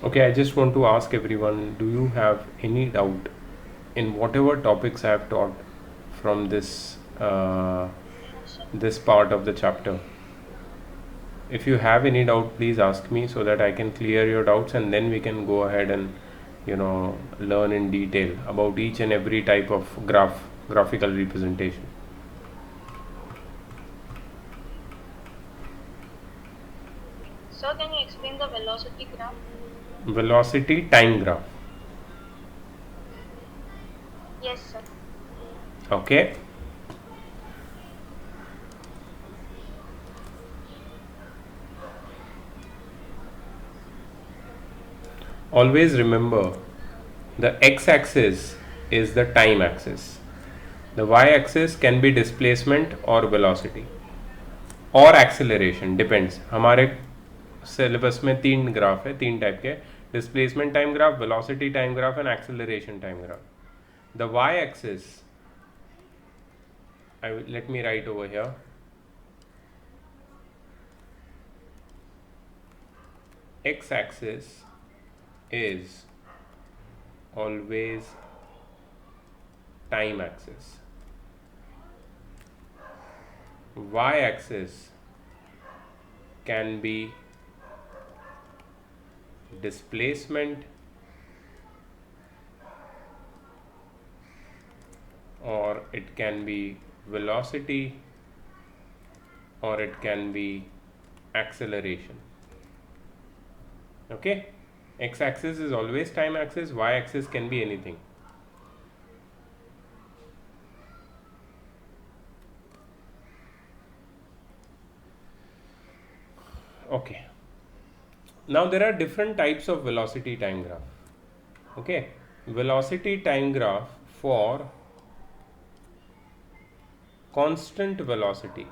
Okay, I just want to ask everyone, do you have any doubt in whatever topics I have taught from this part of the chapter? If you have any doubt, please ask me so that I can clear your doubts, and then we can go ahead and learn in detail about each and every type of graphical representation. Sir, can you explain the velocity graph? Velocity time graph. Yes, sir. Okay. Always remember, the x-axis is the time axis. The y-axis can be displacement or velocity और acceleration, depends. हमारे syllabus में 3 graph है, 3 type के: displacement time graph, velocity time graph and acceleration time graph. The Y axis, let me write over here. X axis is always time axis. Y axis can be displacement or it can be velocity or it can be acceleration. Okay, x axis is always time axis, y axis can be anything. Okay, now there are different types of velocity time graph. Okay, velocity time graph for constant velocity.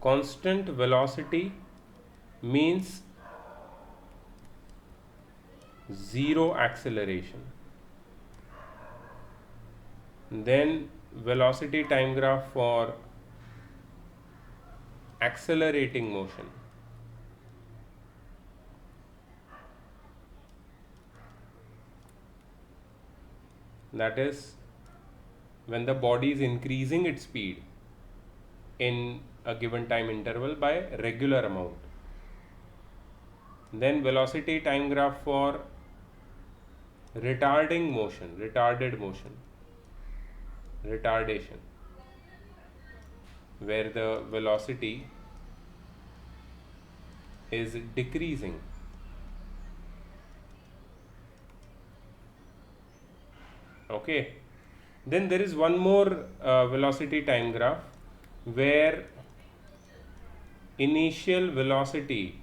Constant velocity means zero acceleration. Then velocity time graph for accelerating motion. That is when the body is increasing its speed in a given time interval by regular amount. Then velocity time graph for retarding motion, retarded motion, retardation, where the velocity is decreasing. Okay, then there is one more velocity time graph where initial velocity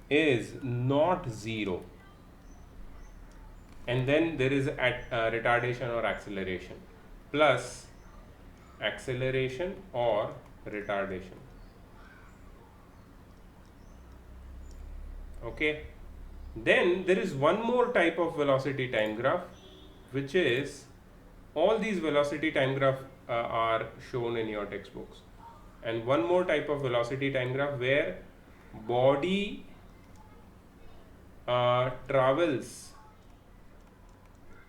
is not zero, and then there is retardation or acceleration, plus acceleration or retardation. Okay, then there is one more type of velocity time graph, which is, all these velocity time graph are shown in your textbooks, and one more type of velocity time graph where body travels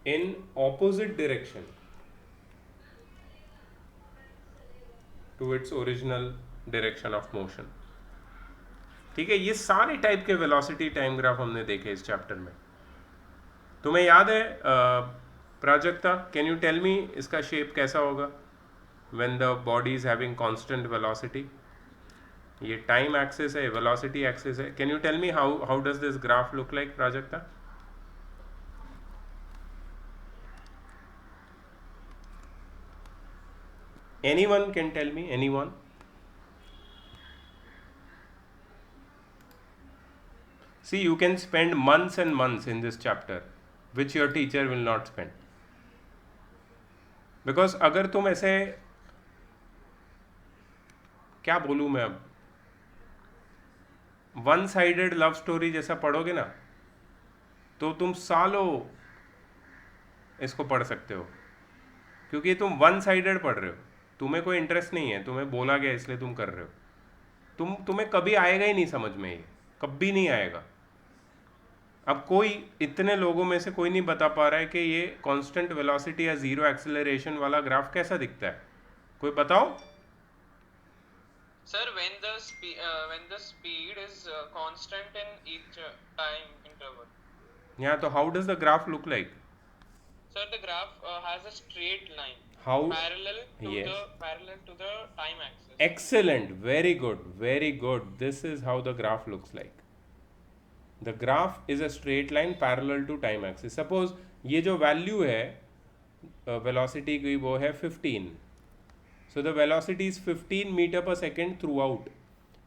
in opposite direction to its original direction of motion. ठीक है, ये सारे type के velocity time graph हमने देखे इस chapter में. तुम्हें याद है Prajakta, can you tell me इसका शेप कैसा होगा when the body is having constant velocity? ये टाइम एक्सिस है, वेलोसिटी एक्सिस है. Can you tell me how does this graph look like, Prajakta? Anyone can tell me? Anyone? See, you can spend months and months in this chapter, which your teacher will not spend. Because अगर तुम ऐसे, क्या बोलूँ मैं अब, one sided love story जैसा पढ़ोगे ना, तो तुम सालों इसको पढ़ सकते हो, क्योंकि तुम वन साइडेड पढ़ रहे हो. तुम्हें कोई इंटरेस्ट नहीं है, तुम्हें बोला गया इसलिए तुम कर रहे हो. तुम्हें कभी आएगा ही नहीं समझ में, ये कभी नहीं आएगा. अब कोई इतने लोगों में से कोई नहीं बता पा रहा है कि ये कांस्टेंट वेलोसिटी या जीरो एक्सेलरेशन वाला ग्राफ कैसा दिखता है, कोई बताओ। Sir, when the speed is constant in each time interval. यहाँ तो how does the graph look like? Sir, the graph has a straight line how? the yes, parallel to the time axis. excellent, very good, very good. This is how the graph looks like. The graph is a straight line parallel to time axis. Suppose ये जो value है velocity की वो है 15. So the velocity is 15 meter per second throughout.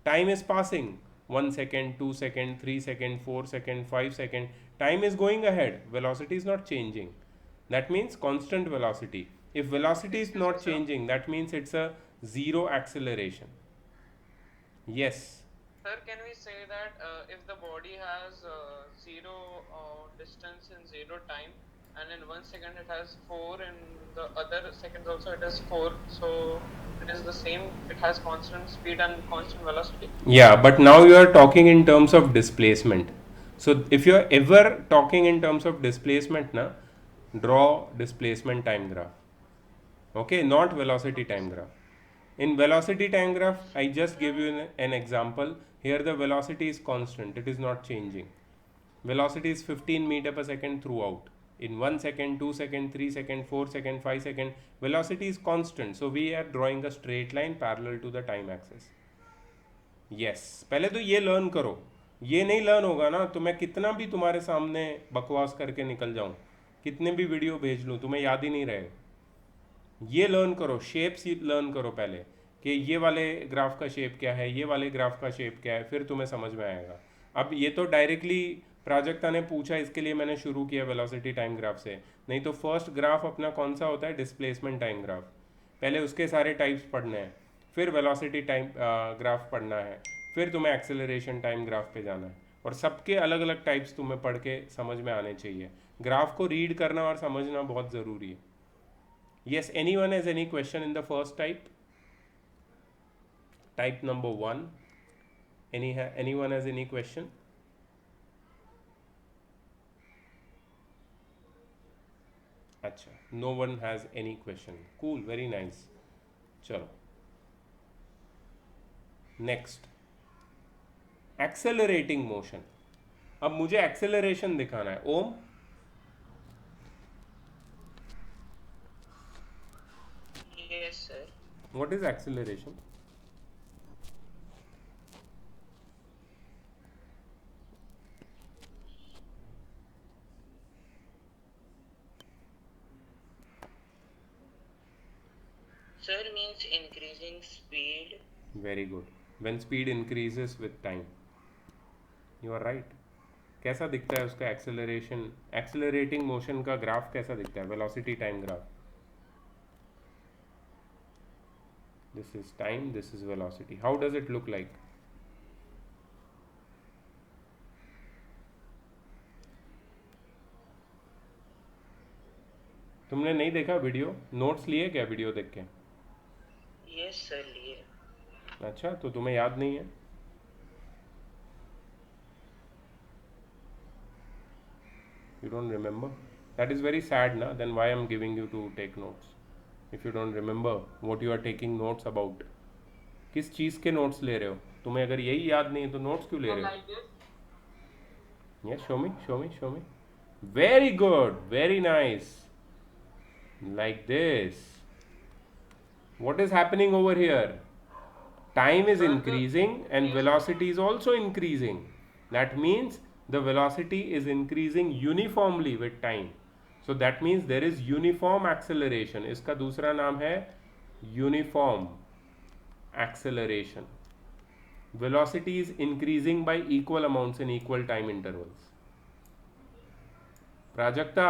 Time is passing 1 second, 2 second, 3 second, 4 second, 5 second. Time is going ahead. Velocity is not changing. That means constant velocity. If velocity is Excuse me, not sir. changing, that means it's a zero acceleration. Yes. Sir, can we say that if the body has zero distance in zero time, and in 1 second it has 4, in the other seconds also it has 4, so it is the same, it has constant speed and constant velocity? Yeah, but now you are talking in terms of displacement. So if you are ever talking in terms of displacement, na, draw displacement time graph. Okay, not velocity time graph. In velocity time graph, I just gave you an example. Here the velocity is constant, it is not changing. Velocity is 15 meter per second throughout. In 1 second, 2 second, 3 second, 4 second, 5 second, velocity is constant. So we are drawing a straight line parallel to the time axis. Yes, पहले तो ये learn करो. ये नहीं learn होगा ना तो मैं कितना भी तुम्हारे सामने बकवास करके निकल जाऊं, कितने भी वीडियो भेज लूं, तुम्हें याद ही नहीं रहे. ये लर्न करो, शेप्स लर्न करो पहले कि ये वाले ग्राफ का शेप क्या है, ये वाले ग्राफ का शेप क्या है, फिर तुम्हें समझ में आएगा. अब ये तो डायरेक्टली प्राजक्ता ने पूछा, इसके लिए मैंने शुरू किया वेलोसिटी टाइम ग्राफ से. नहीं तो फर्स्ट ग्राफ अपना कौन सा होता है? Displacement time graph. पहले उसके सारे टाइप्स पढ़ने हैं, फिर वेलोसिटी टाइम ग्राफ पढ़ना है, फिर तुम्हें एक्सेलरेशन टाइम ग्राफ पे जाना है. और सबके अलग अलग टाइप्स तुम्हें पढ़ के समझ में आने चाहिए. ग्राफ को रीड करना और समझना बहुत ज़रूरी है. Yes, anyone has any question in the first type? Type number 1. Anyone has any question? Acha, no one has any question. Cool, very nice. Chalo. Next. Accelerating motion. अब मुझे एक्सेलरेशन दिखाना है. ओम, Yes, sir. what is acceleration? Sir, means increasing speed. Very good. When speed increases with time. You are right. कैसा दिखता है उसका acceleration, accelerating motion का graph कैसा दिखता है? Velocity time graph. This is time, this is velocity. How does it look like? तुमने नहीं देखा वीडियो? नोट्स लिए क्या वीडियो देख के? Yes, sir, लिए. अच्छा, तो तुम्हें याद नहीं है? You don't remember? That is very sad, na? Then why I'm giving you to take notes? If you don't remember what you are taking notes about. किस चीज़ के नोट्स ले रहे हो? तुम्हें अगर यही याद नहीं है तो नोट्स क्यों ले रहे हो? Yes, show me, show me, show me. Very good, very nice. Like this. What is happening over here? Time is increasing and velocity is also increasing. That means the velocity is increasing uniformly with time. So that means there is uniform acceleration. इसका दूसरा नाम है uniform acceleration. Velocity is increasing by equal amounts in equal time intervals. Prajakta,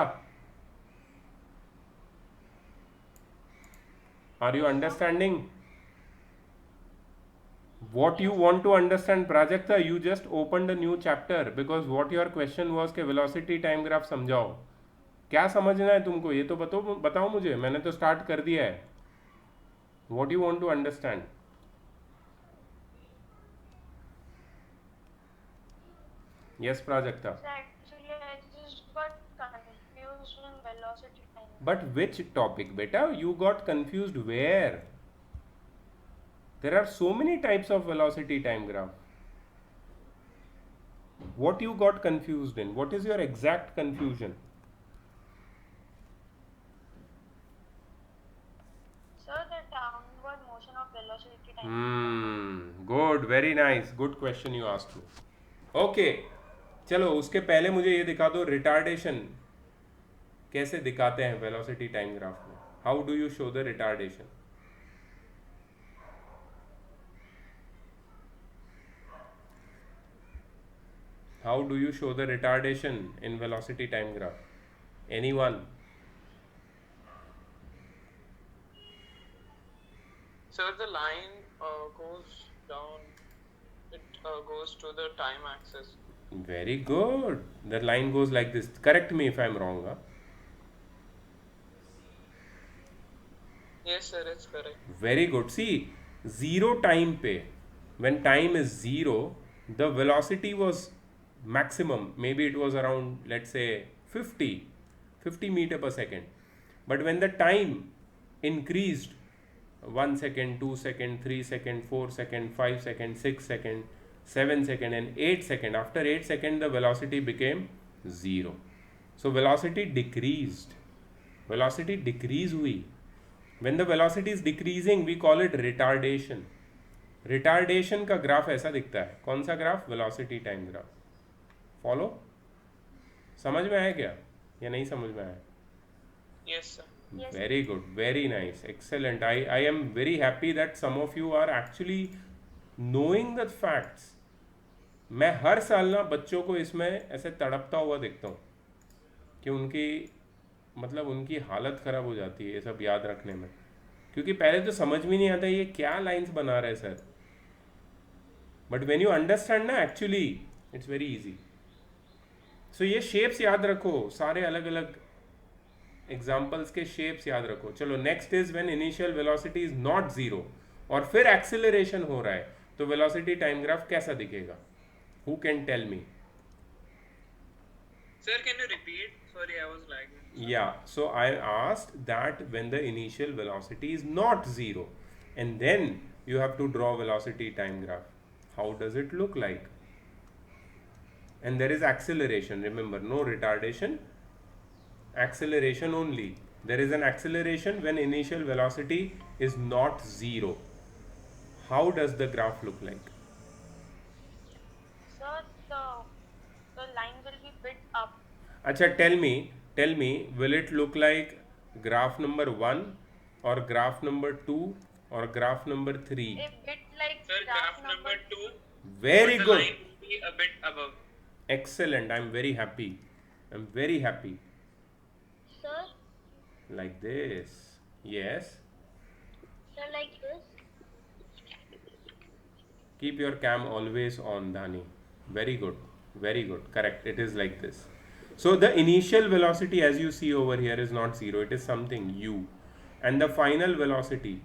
are you understanding? What you want to understand, Prajakta? You just opened a new chapter because what your question was कि velocity time graph समझाओ. क्या समझना है तुमको? ये तो बताओ मुझे. मैंने तो स्टार्ट कर दिया है. What you want to understand? Yes, Prajakta. So actually But which topic, beta? You got confused where? There are so many types of velocity time graph. What you got confused in? What is your exact confusion? Sir, the downward motion of velocity time. Good, very nice. Good question you asked me. Okay, चलो उसके पहले मुझे ये दिखा दो retardation कैसे दिखाते हैं वेलोसिटी टाइम ग्राफ में. How do you show the retardation? How do you show the retardation in velocity time graph? Anyone? So the line goes down, it goes to the time axis. Very good. The line goes like this. Correct me if I'm wrong. Huh? Yes, sir, it's correct. Very good. See, zero time पे, when time is zero, the velocity was maximum. Maybe it was around, let's say, 50 meter per second. But when the time increased 1 second, 2 second, 3 second, 4 second, 5 second, 6 second, 7 second, and 8 second, after 8 second, the velocity became zero. So velocity decreased. Velocity decrease हुई. When the velocity is decreasing, we call it retardation. Retardation का graph ऐसा दिखता है. कौन सा graph? Velocity time graph. Follow? समझ में आया क्या या नहीं समझ में आया? Yes, sir. Yes. Very good, very nice, excellent. I am very happy that some of you are actually knowing the facts. मैं हर साल ना बच्चों को इसमें ऐसे तड़पता हुआ देखता हूँ कि उनकी मतलब उनकी हालत ख़राब हो जाती है ये सब याद रखने में, क्योंकि पहले तो समझ में नहीं आता ये क्या लाइंस बना रहे sir. But when you understand ना एक्चुअली इट्स वेरी इजी. सो ये शेप्स याद रखो, सारे अलग अलग एग्जाम्पल्स के शेप्स याद रखो. चलो next is when initial velocity is not zero और फिर एक्सेलरेशन हो रहा है तो वेलोसिटी टाइम ग्राफ कैसा दिखेगा? Who can tell me? Sir, can you repeat? Sorry, I was lagging. Yeah, so I asked that when the initial velocity is not zero and then you have to draw velocity time graph, how does it look like? And there is acceleration, remember, no retardation, acceleration only. There is an acceleration when initial velocity is not zero. How does the graph look like? Sir, the line will be bit up. Acha, tell me, will it look like graph number 1 or graph number 2 or graph number 3? A bit like Sir, graph number 2. Very but good. The line will be a bit above. Excellent. I'm very happy. I'm very happy. Sir, Like this. Yes. sir, like this. Keep your cam always on, Dhani. Very good. Very good. Correct. It is like this. So the initial velocity, as you see over here, is not zero. It is something u. And the final velocity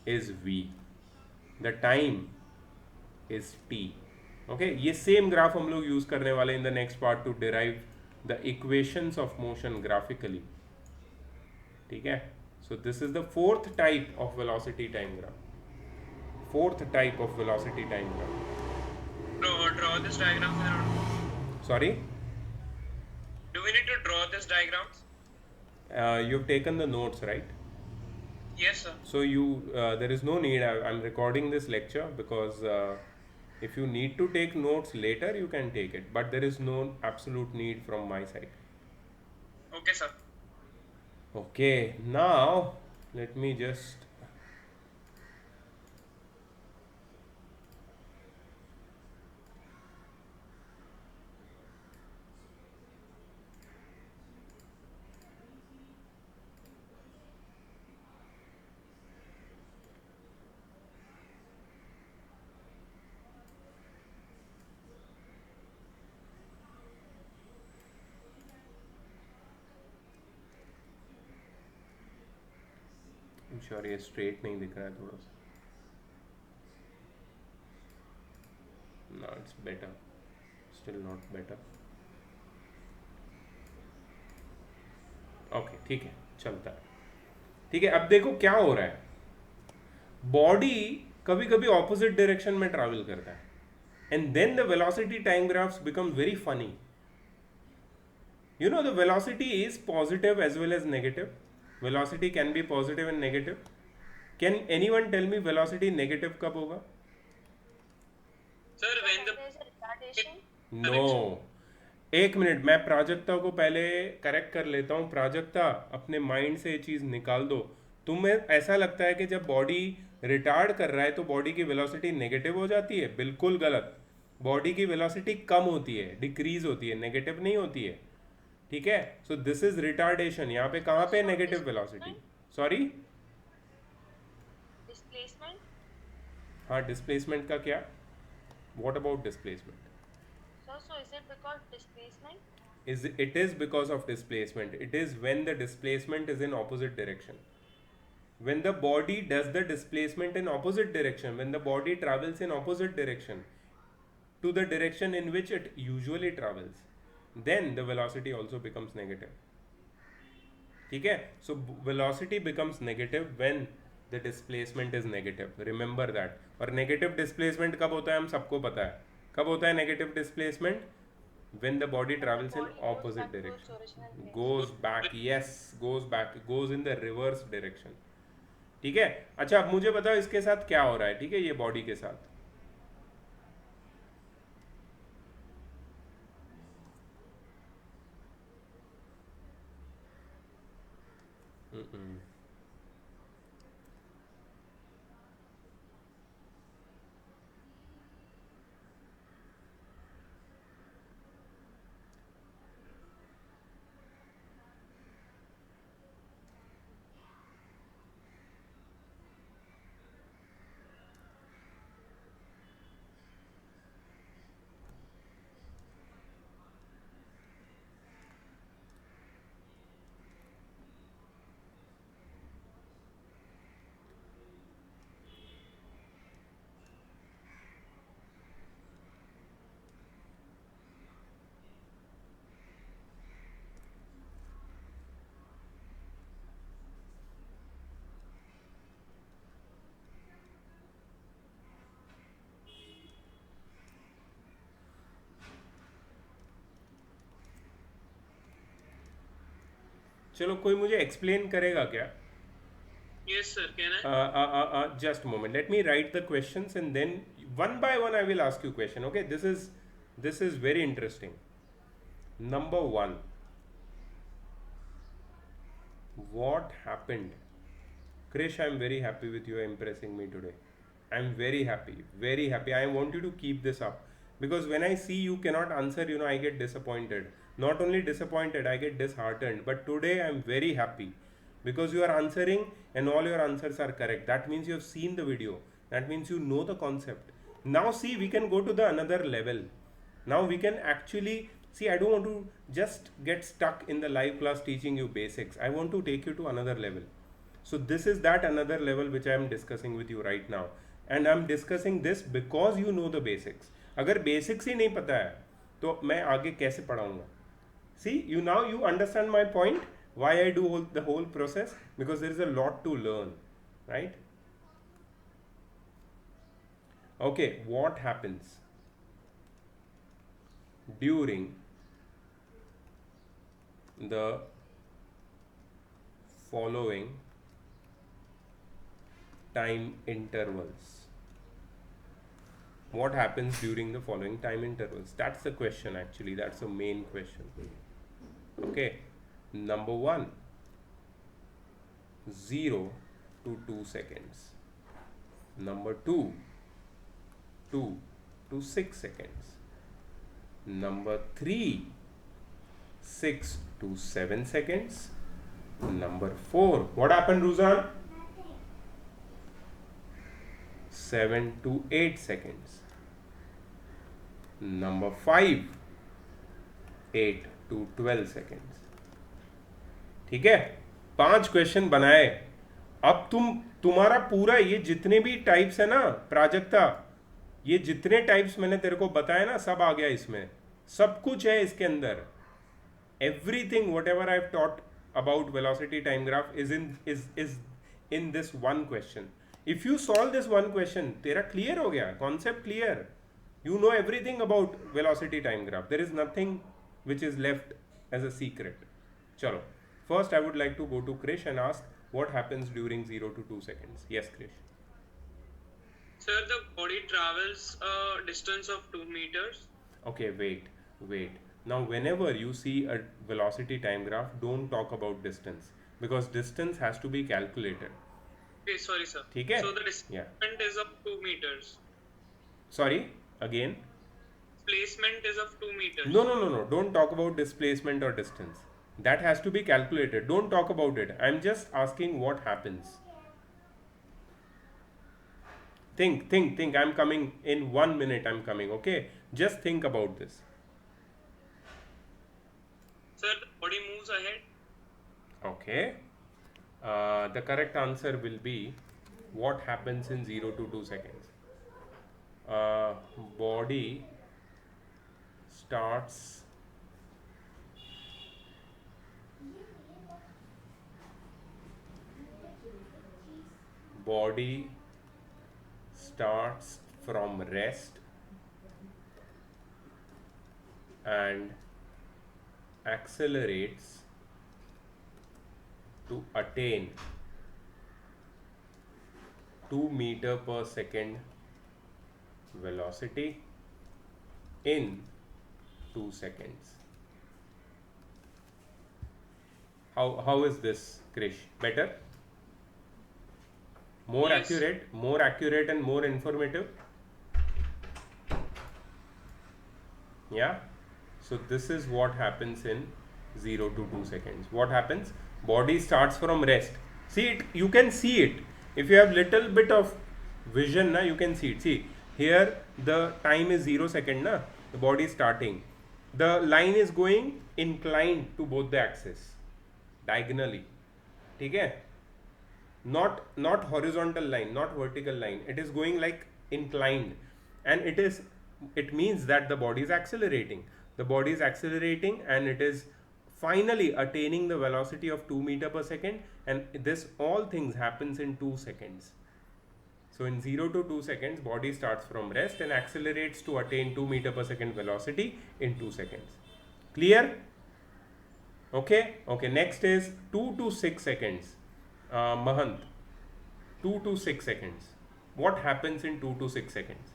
is v. The time is t. Okay. ये same graph हम लोग use करने वाले in the next part to derive the equations of motion graphically. ठीक है? So this is the fourth type of velocity time graph. Fourth type of velocity time graph. Draw this diagram, sir. Sorry? Do we need to draw this diagrams? You've taken the notes, right? Yes, sir. So there is no need. I'm recording this lecture because if you need to take notes later, you can take it. But there is no absolute need from my side. Okay, sir. Okay, now let me just. Sure ये straight नहीं दिख रहा है थोड़ा सा. No, it's better. Still not better. Okay ठीक है, चलता है। ठीक है, अब देखो क्या हो रहा है, बॉडी कभी कभी ऑपोजिट डायरेक्शन में ट्रैवल करता है, and then the velocity time graphs become very funny. You know the velocity is positive as well as negative. Velocity can be positive and negative. Can anyone tell me velocity negative कब होगा? Sir, when the there is a retardation. No. एक minute, मैं प्राजक्ता को पहले correct कर लेता हूँ. प्राजक्ता, अपने माइंड से ये चीज़ निकाल दो. तुम्हें ऐसा लगता है कि जब बॉडी रिटार्ड कर रहा है तो बॉडी की वेलोसिटी नेगेटिव हो जाती है? बिल्कुल गलत. बॉडी की वेलोसिटी कम होती है, डिक्रीज होती है, नेगेटिव नहीं होती है. ठीक है, सो दिस इज रिटार्डेशन. यहाँ पे कहाँ पे नेगेटिव वेलोसिटी? Sorry, Displacement. हाँ, डिस्प्लेसमेंट का क्या? What about displacement? So is it because displacement? It is because of displacement. It is when the displacement is in opposite direction. When the body does the displacement in opposite direction, when the body travels in opposite direction to the direction in which it usually travels, then the velocity also becomes negative. ठीक है, so velocity becomes negative when the displacement is negative. Remember that. और negative displacement कब होता है हम सबको पता है. कब होता है negative displacement? When the body travels in Body goes opposite back to its direction. original place. Goes back, yes, goes back, goes in the reverse direction. ठीक है. अच्छा, अब मुझे बताओ इसके साथ क्या हो रहा है. ठीक है, ये बॉडी के साथ चलो, कोई मुझे एक्सप्लेन करेगा क्या? yes sir, can I? Just a moment. Let me write the questions and then one by one I will ask you question. Okay, this is very interesting. Number one, what happened? Krish, I am very happy with you impressing me today. I am very happy, very happy. I want you to keep this up because when I see you cannot answer, I get disappointed. Not only disappointed, I get disheartened. But today I am very happy because you are answering and all your answers are correct. That means you have seen the video. That means you know the concept. Now see, we can go to the another level. Now we can actually see. I don't want to just get stuck in the live class teaching you basics. I want to take you to another level. So this is that another level which I am discussing with you right now. And I am discussing this because you know the basics. अगर basics ही नहीं पता है तो मैं आगे कैसे पढ़ाऊँगा? See, now you understand my point, why I do the whole process, because there is a lot to learn, right? Okay, what happens during the following time intervals? What happens during the following time intervals? That's the question actually, that's the main question. Okay, number one, 0 to 2 seconds. Number two, 2 to 6 seconds. Number 3, 6 to 7 seconds. Number 4, what happened, Ruzan? 7 to 8 seconds. Number 5, 8 to 12 seconds. ठीक है, 5 question बनाए. अब तुम्हारा पूरा ये जितने भी types है ना प्राजक्ता, ये जितने टाइप्स मैंने तेरे को बताया ना, सब आ गया इसमें. सब कुछ है इसके अंदर. Everything what ever I have taught about velocity time graph is in this one question. If you solve this one question, तेरा clear हो गया, concept clear. You know everything about velocity time graph. There is nothing which is left as a secret. Chalo. First, I would like to go to Krish and ask what happens during 0 to 2 seconds. Yes, Krish. Sir, the body travels a distance of 2 meters. Okay, wait. Now, whenever you see a velocity time graph, don't talk about distance because distance has to be calculated. Okay, sorry, sir. ठीक है? So the displacement is of 2 meters. Sorry, again. Displacement is of 2 meters. No. Don't talk about displacement or distance. That has to be calculated. Don't talk about it. I'm just asking what happens. Think. I'm coming in 1 minute. I'm coming. Okay. Just think about this. Sir, the body moves ahead. Okay. The correct answer will be what happens in 0 to 2 seconds. Body starts from rest and accelerates to attain 2 meter per second velocity in 2 seconds. How is this, Krish? Better? More Yes. accurate and more informative? Yeah? So this is what happens in 0 to 2 seconds. What happens? Body starts from rest. See it, you can see it. If you have little bit of vision, na, you can see it. See, here the time is 0 second, na? The body is starting. The line is going inclined to both the axes, diagonally. ठीक है? Not horizontal line, not vertical line. It is going like inclined, and it means that the body is accelerating. The body is accelerating, and it is finally attaining the velocity of 2 meter per second, and this all things happens in 2 seconds. So in 0 to 2 seconds, body starts from rest and accelerates to attain 2 meter per second velocity in 2 seconds. Clear? Okay. Next is 2 to 6 seconds. Mahant, 2 to 6 seconds. What happens in 2 to 6 seconds?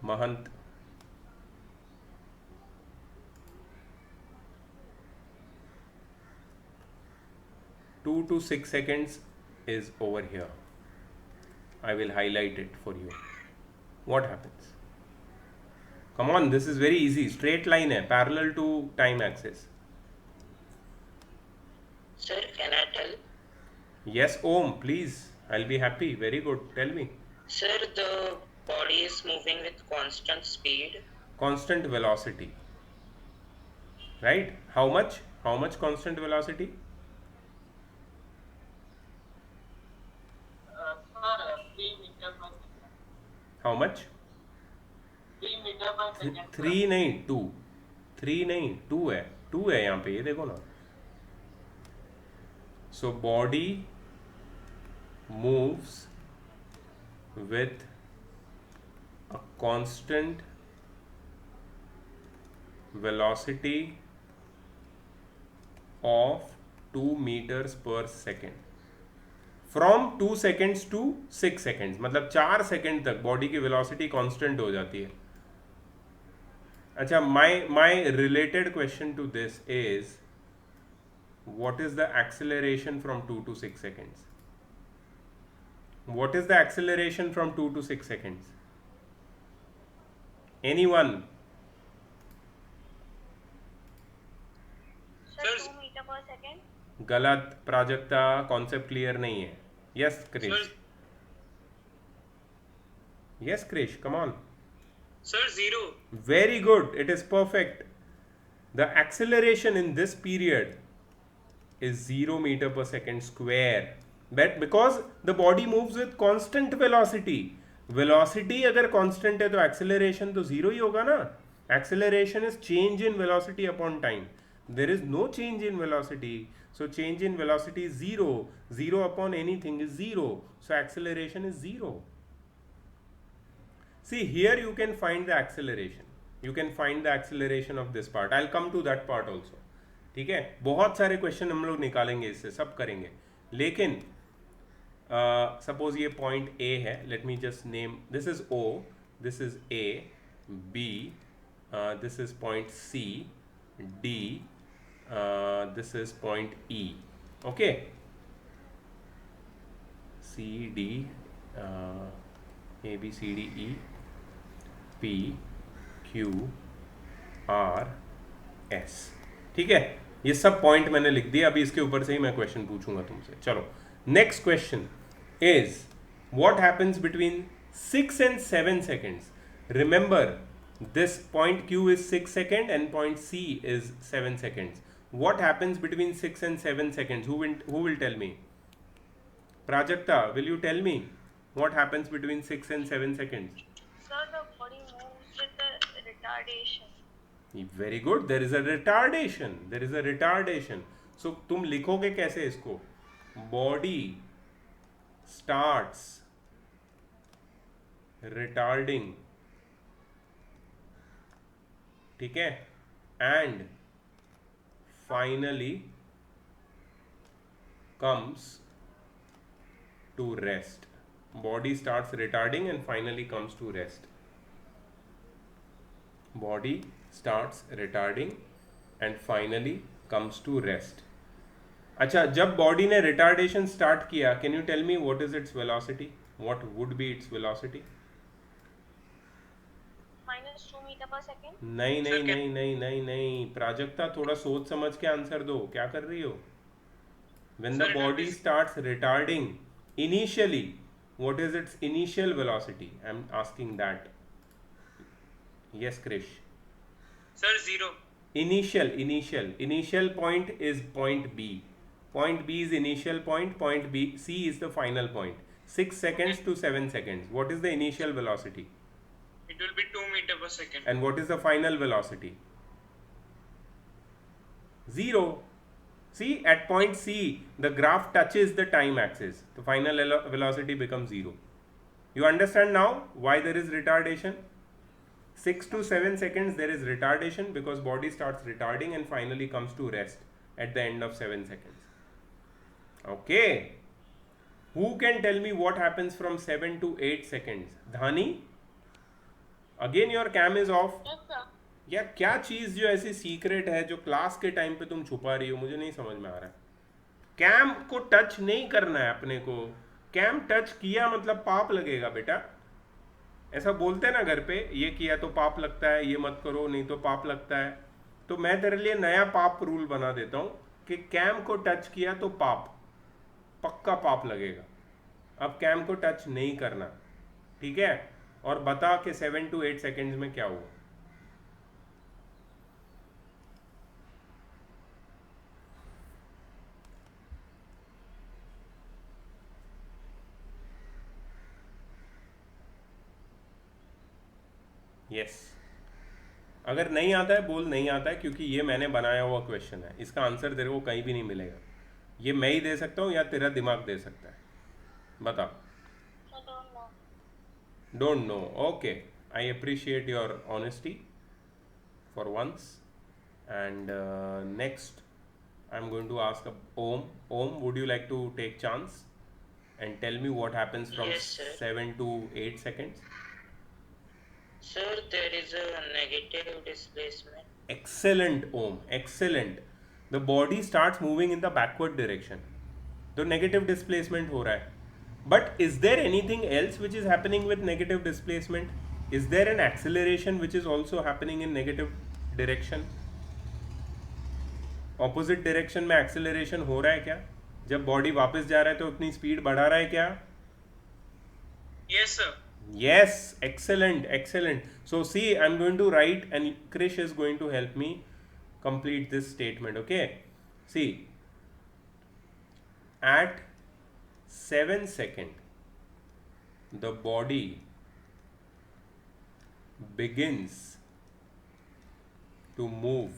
Mahant. Two to 6 seconds is over here. I will highlight it for you. What happens? Come on, this is very easy. Straight line hai, parallel to time axis. Sir, can I tell? Yes, Om, please. I'll be happy. Very good. Tell me. Sir, the body is moving with constant speed. Constant velocity. Right? How much? How much constant velocity? Sir, 3 meter per second. How much? 3 meter per second. 3 नहीं 2. 3 नहीं 2 है. 2 है यहाँ पे, ये देखो ना. So body moves with a constant velocity of 2 meters per second. From 2 seconds to 6 seconds. मतलब 4 सेकेंड तक बॉडी की वेलोसिटी कांस्टेंट हो जाती है. अच्छा, my related question to this is, what is the acceleration from 2 to 6 seconds? What is the acceleration from 2 to 6 seconds? Anyone? Sir, 2 meter per second. गलत. Prajakta, concept clear नहीं है. Yes Krish. Yes, Krish, come on. Sir, 0. Very good. It is perfect. The acceleration in this period is 0 meter per second square. But because the body moves with constant velocity, velocity अगर constant है तो acceleration तो zero ही होगा ना. Acceleration is change in velocity upon time. There is no change in velocity, so change in velocity is zero. Zero upon anything is zero, so acceleration is zero. See, here you can find the acceleration. You can find the acceleration of this part. I'll come to that part also. ठीक है, बहुत सारे question हम लोग निकालेंगे इससे, सब करेंगे. लेकिन सपोज ये पॉइंट ए है. Let me just name, this is O, this is A, B, this is point C, D, this is point E. Okay, C, D, A, B, C, D, E, P, Q, R, S. ठीक है, ये सब point मैंने लिख दिया. अभी इसके ऊपर से ही मैं क्वेश्चन पूछूंगा तुमसे. चलो, next question is what happens between 6 and 7 seconds. Remember, this point Q is 6 seconds and point C is 7 seconds. What happens between 6 and 7 seconds? Who will tell me? Prajakta, will you tell me what happens between 6 and 7 seconds? Sir, the body moves with the retardation. Very good. There is a retardation. There is a retardation. So तुम लिखोगे कैसे इसको? Body starts retarding. ठीक है, and finally comes to rest. Body starts retarding and finally comes to rest. Body starts retarding and finally comes to rest. अच्छा, जब body ने retardation start किया, can you tell me what is its velocity? What would be its velocity? -2 meter per second. नहीं नहीं नहीं नहीं नहीं नहीं, प्राजक्ता थोड़ा सोच समझ के आंसर दो. क्या कर रही हो? When the body starts retarding initially, what is its initial velocity? I'm asking that. Yes, Krish. Sir, 0. Initial point is point B. Point B is initial point. Point B, C is the final point. 6 seconds to 7 seconds. What is the initial velocity? It will be 2 meter per second. And what is the final velocity? 0. See, at point C, the graph touches the time axis. The final velocity becomes 0. You understand now why there is retardation? 6 to 7 seconds there is retardation because body starts retarding and finally comes to rest at the end of 7 seconds. Okay. Who can tell me what happens from 7 to 8 seconds? Dhani? Again your cam is off. Yes, sir. या क्या चीज जो ऐसी secret है जो class के time पे तुम छुपा रही हो, मुझे नहीं समझ में आ रहा है. कैम को टच नहीं करना है अपने को. कैम टच किया मतलब पाप लगेगा बेटा. ऐसा बोलते हैं ना घर पे, ये किया तो पाप लगता है, ये मत करो नहीं तो पाप लगता है. तो मैं तेरे लिए नया पाप रूल बना देता हूँ कि कैम को टच किया तो पाप, पक्का पाप लगेगा. अब कैम को टच नहीं करना, ठीक है? और बता कि 7 to 8 सेकेंड्स में क्या हुआ. यस, अगर नहीं आता है बोल नहीं आता है, क्योंकि ये मैंने बनाया हुआ क्वेश्चन है. इसका आंसर तेरे को कहीं भी नहीं मिलेगा. ये मैं ही दे सकता हूँ या तेरा दिमाग दे सकता है. बता. I don't know. Don't know. Okay, I appreciate your honesty for once. And next I am going to ask Om. Om, would you like to take chance and tell me what happens from Yes, sir. 7 to 8 seconds? Sir, there is a negative displacement. Excellent, Om. Excellent. The body starts moving in the backward direction. तो negative displacement हो रहा है. But is there anything else which is happening with negative displacement? Is there an acceleration which is also happening in negative direction? Opposite direction में acceleration हो रहा है क्या? जब बॉडी वापस जा रहा है तो अपनी स्पीड बढ़ा रहा है क्या? Yes, sir. Yes, excellent, excellent. So see, I'm going to write and Krish is going to help me complete this statement, okay? See, at 7 seconds, the body begins to move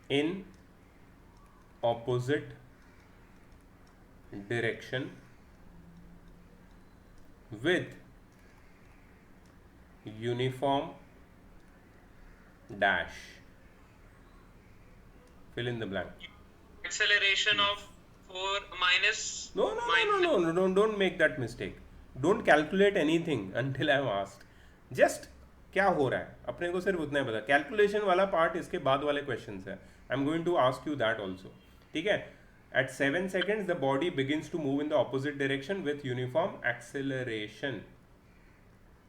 in opposite direction with uniform dash, fill in the blank. Acceleration of 4 minus. No, don't make that mistake. Don't calculate anything until I have asked. Just क्या हो रहा है अपने को सिर्फ उतना ही पता. Calculation वाला पार्ट इसके बाद वाले क्वेश्चन है. I am going to ask you that also. ठीक है. At 7 seconds, the body begins to move in the opposite direction with uniform acceleration.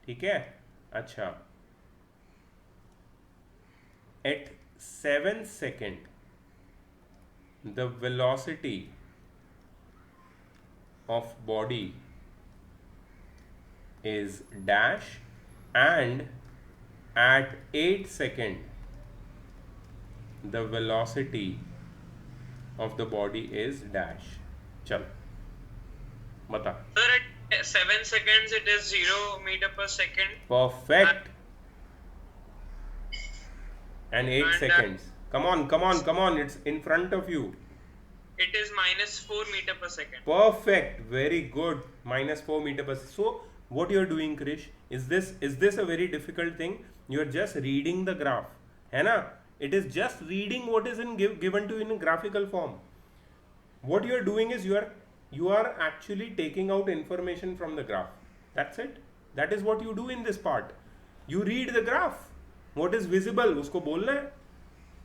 ठीक है. अच्छा. At 7 seconds, the velocity of body is dash, and at 8 seconds the velocity of the body is dash. चल बता. Sir, at 7 seconds it is 0 meter per second. Perfect. And 8 And, seconds. Come on, it's in front of you. It is minus 4 meter per second. Perfect. Very good. Minus 4 meter per second. So what you're doing, Krish, is this a very difficult thing? You're just reading the graph, है ना? It is just reading what is given to you in graphical form. What you are doing is you are actually taking out information from the graph. That's it. That is what you do in this part. You read the graph. What is visible उसको बोलना है.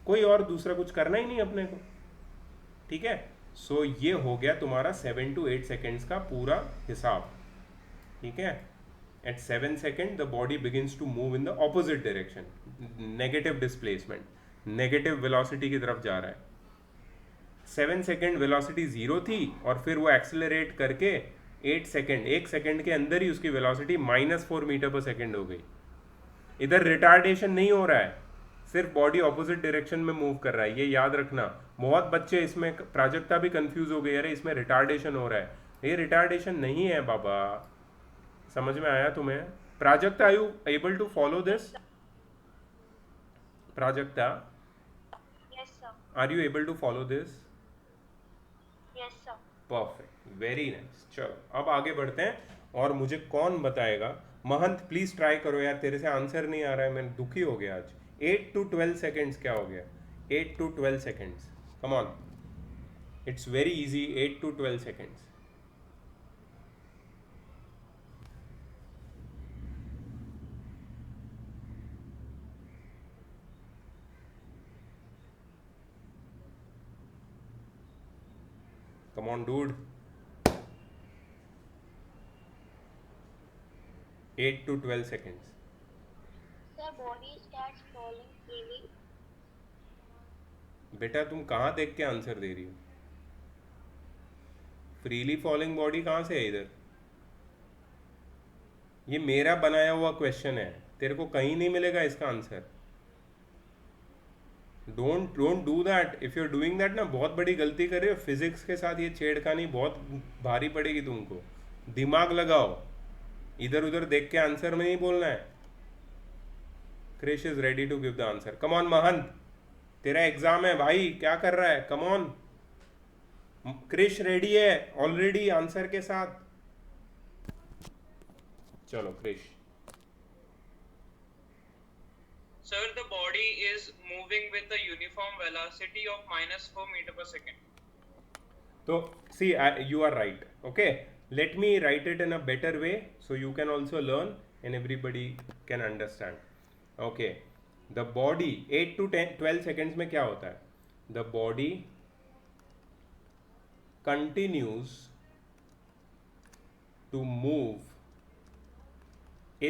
कोई और दूसरा कुछ करना ही नहीं अपने को. ठीक है. सो ये हो गया तुम्हारा 7 to 8 seconds का पूरा हिसाब. ठीक है. At 7 seconds, the body begins to move in the opposite direction. Negative displacement. Negative velocity की तरफ जा रहा है. 7 सेकेंड वेलोसिटी 0 थी और फिर वो एक्सेलरेट करके 8 सेकेंड, 1 सेकेंड के अंदर ही उसकी वेलोसिटी -4 मीटर पर सेकेंड हो गई. इधर रिटार्डेशन नहीं हो रहा है, सिर्फ बॉडी ऑपोजिट डायरेक्शन में मूव कर रहा है. ये याद रखना. बहुत बच्चे इसमें, प्राजक्ता भी कंफ्यूज हो गई, अरे इसमें रिटार्डेशन हो रहा है. ये रिटार्डेशन नहीं है बाबा. समझ में आया तुम्हें? Prajakta, are you able to follow this? Prajakta, Yes, sir. Are you able to follow this? Yes, sir. Perfect, very nice. चलो अब आगे बढ़ते हैं. और मुझे कौन बताएगा? महंत प्लीज ट्राई करो यार, तेरे से आंसर नहीं आ रहा है, मैं दुखी हो गया आज. 8 to 12 सेकेंड्स क्या हो गया? 8 to 12 seconds. Come on, it's very easy. 8 to 12 seconds. Come on, dude. 8 to 12 seconds. Sir, body starts falling freely. बेटा तुम कहाँ देख के आंसर दे रही हो? फ्रीली फॉलिंग बॉडी कहाँ से है इधर? ये मेरा बनाया हुआ क्वेश्चन है, तेरे को कहीं नहीं मिलेगा इसका answer. Don't do that. If you are doing that ना, बहुत बड़ी गलती कर रहे हो. फिजिक्स के साथ ये छेड़खानी बहुत भारी पड़ेगी तुमको. दिमाग लगाओ, इधर उधर देख के आंसर में नहीं बोलना है. Krish is ready to give the answer. Come on Mahant, तेरा एग्जाम है भाई, क्या कर रहा है? Come on. क्रिश रेडी है ऑलरेडी आंसर के साथ. चलो Krrish. Sir, the body is moving with a uniform velocity of -4 meter per second. So see, you are right. Okay, let me write it in a better way so you can also learn and everybody can understand. Okay, the body 8 to 12 seconds में क्या होता है? The body continues to move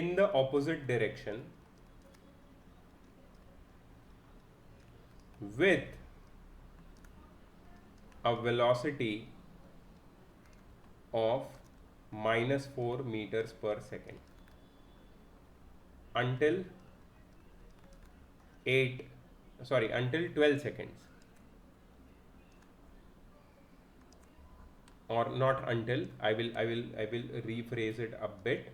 in the opposite direction with a velocity of -4 meters per second until 12 seconds, or not until. I will rephrase it a bit.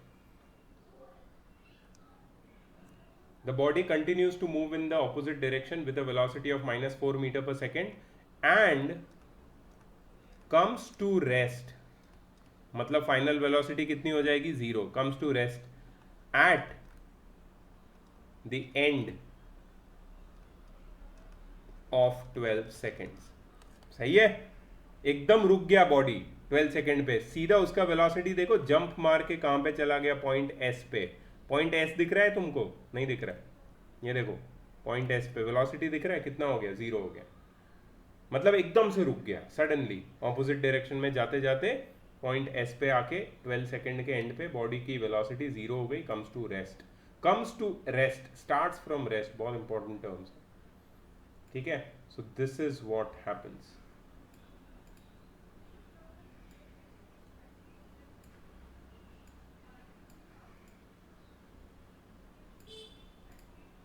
The body continues to move in the opposite direction with a velocity of -4 meter per second and comes to rest. मतलब final velocity कितनी हो जाएगी? 0. comes to rest at the end of 12 seconds. सही है? एकदम रुक गया body 12 second पे, सीधा उसका वेलोसिटी देखो जंप मार के कहाँ पे चला गया? पॉइंट एस पे. पॉइंट एस दिख रहा है तुमको? नहीं दिख रहा है? ये देखो पॉइंट एस पे वेलोसिटी दिख रहा है, कितना हो गया? 0 हो गया. मतलब एकदम से रुक गया सडनली, ऑपोजिट डायरेक्शन में जाते जाते पॉइंट एस पे आके 12 सेकेंड के एंड पे बॉडी की वेलोसिटी 0 हो गई. Comes to rest. Comes to rest starts from rest. बहुत इंपॉर्टेंट टर्म्स. ठीक है? So this is what happens.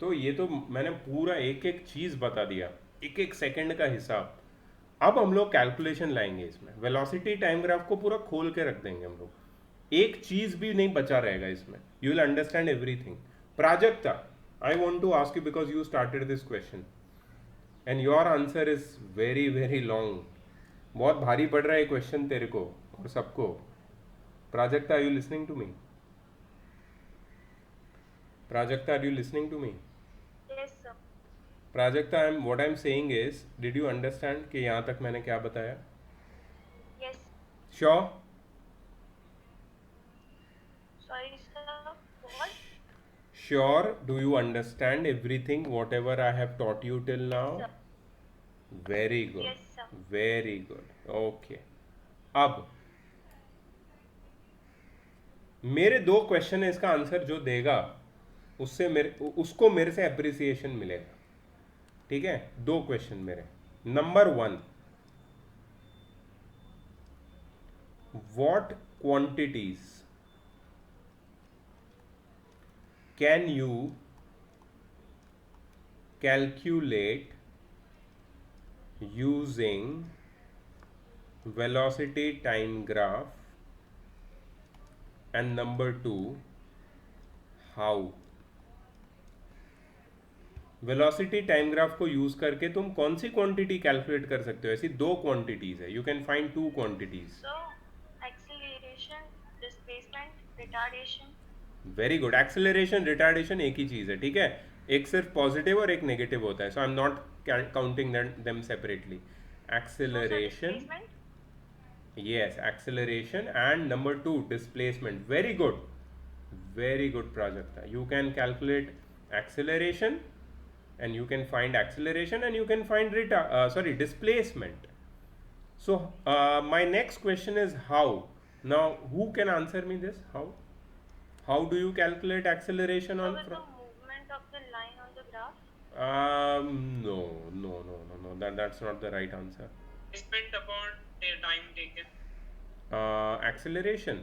तो ये तो मैंने पूरा एक एक चीज बता दिया, एक एक सेकंड का हिसाब. अब हम लोग कैलकुलेशन लाएंगे इसमें. वेलोसिटी टाइम ग्राफ को पूरा खोल के रख देंगे हम लोग, एक चीज भी नहीं बचा रहेगा इसमें. You will understand everything. Prajakta, I want to ask you because you started this question and your answer is very very long. बहुत भारी पड़ रहा है क्वेश्चन तेरे को और सबको. Prajakta, are you listening to me? Prajakta, are you listening to me? Yes, sir. Prajakta, what I'm saying is, did you understand कि यहाँ तक मैंने क्या बताया? Yes. Sure? Sorry, sir. What? Sure? Do you understand everything, whatever I have taught you till now? Sir. Very good. Yes, sir. Very good. Okay. अब मेरे 2 question है, इसका आंसर जो देगा उसको मेरे से अप्रिसिएशन मिलेगा. ठीक है? 2 क्वेश्चन मेरे. Number 1, what quantities can you calculate using velocity time graph, and number 2, how. Velocity time graph को यूज करके तुम कौन सी क्वांटिटी कैलकुलेट कर सकते हो? ऐसी 2 क्वांटिटीज है. You can find 2 quantities. So, acceleration, displacement, retardation. Very good. Acceleration, retardation एक ही चीज है. ठीक है? एक सिर्फ पॉजिटिव और एक नेगेटिव होता है. So I am not counting them separately. Acceleration, Displacement. yes, acceleration, and number 2, displacement. Very good. Very good, Prajakta. You can calculate acceleration and you can find acceleration and you can find displacement. So my next question is how. Now who can answer me this? How do you calculate acceleration So, on with the movement of the line on the graph. No, that's not the right answer. Spent upon the time taken. Acceleration,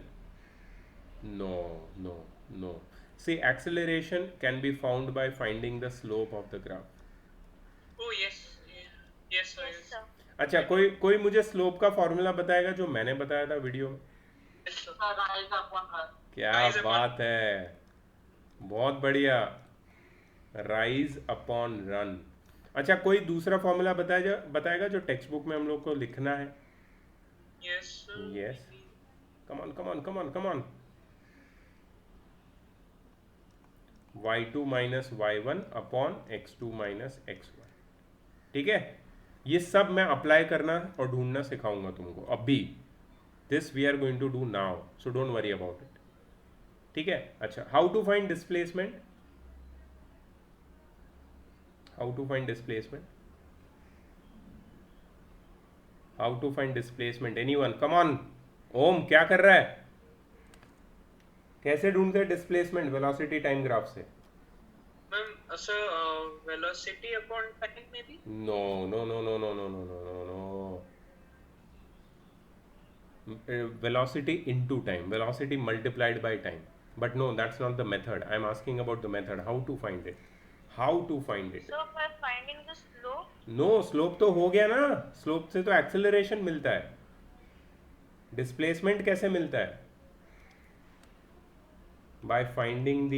no. See, acceleration can be found by finding the slope of the graph. Oh yes, yeah. Yes sir. Yes, sir. अच्छा, कोई मुझे slope का formula बताएगा जो मैंने बताया था video में? Yes sir. Rise upon run. क्या Rise upon- बात है, बहुत बढ़िया. Rise upon run. अच्छा, कोई दूसरा फॉर्मूला बताएगा जो टेक्स्ट बुक में हम लोग को लिखना है? Yes sir. Yes. Come on. y2 minus y1 upon x2 minus x1. ठीक है? ये सब मैं अप्लाई करना और ढूंढना सिखाऊंगा तुमको अभी. This we are going to do now, so don't worry about it. ठीक है? अच्छा, how to find displacement? How to find displacement? Anyone? Come on. Om, क्या कर रहा है? कैसे ढूंढते हैं डिस्प्लेसमेंट वेलोसिटी टाइम ग्राफ से? Ma'am, sir, velocity upon time maybe? No. Velocity into time. Velocity multiplied by time. But no, that's not the method. I'm asking about the method. How to find it? So, for finding the slope. नो, slope तो हो गया ना. Slope से तो acceleration मिलता है. Displacement कैसे मिलता है? By finding the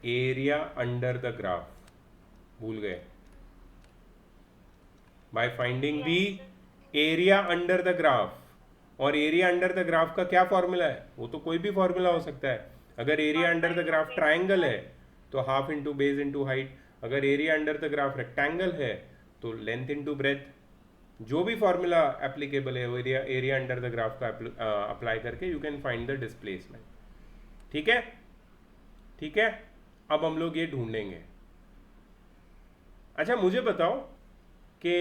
area under the graph, भूल गए, by finding the area under the graph. और एरिया अंडर द ग्राफ का क्या फॉर्मूला है? वो तो कोई भी फॉर्मूला हो सकता है। अगर area under the graph triangle है तो half into base into height, अगर area under the graph rectangle है तो लेंथ इंटू ब्रेथ। जो भी फॉर्मूला एप्लीकेबल है वो एरिया अंडर द ग्राफ का अप्लाई करके you can find the displacement. ठीक है, ठीक है। अब हम लोग ये ढूंढेंगे। अच्छा मुझे बताओ कि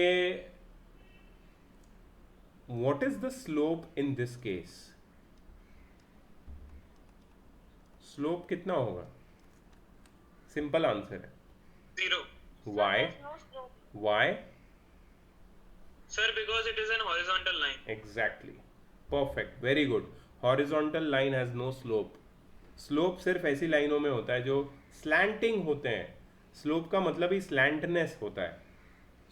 what is the slope in this case? Slope कितना होगा? सिंपल आंसर है 0. Why. There's no slope. Why? Sir, because it is an horizontal line. Exactly, perfect, very good. Horizontal line has no slope. Slope सिर्फ ऐसी लाइनों में होता है जो स्लैंटिंग होते हैं। स्लोप का मतलब ही स्लैंटनेस होता है।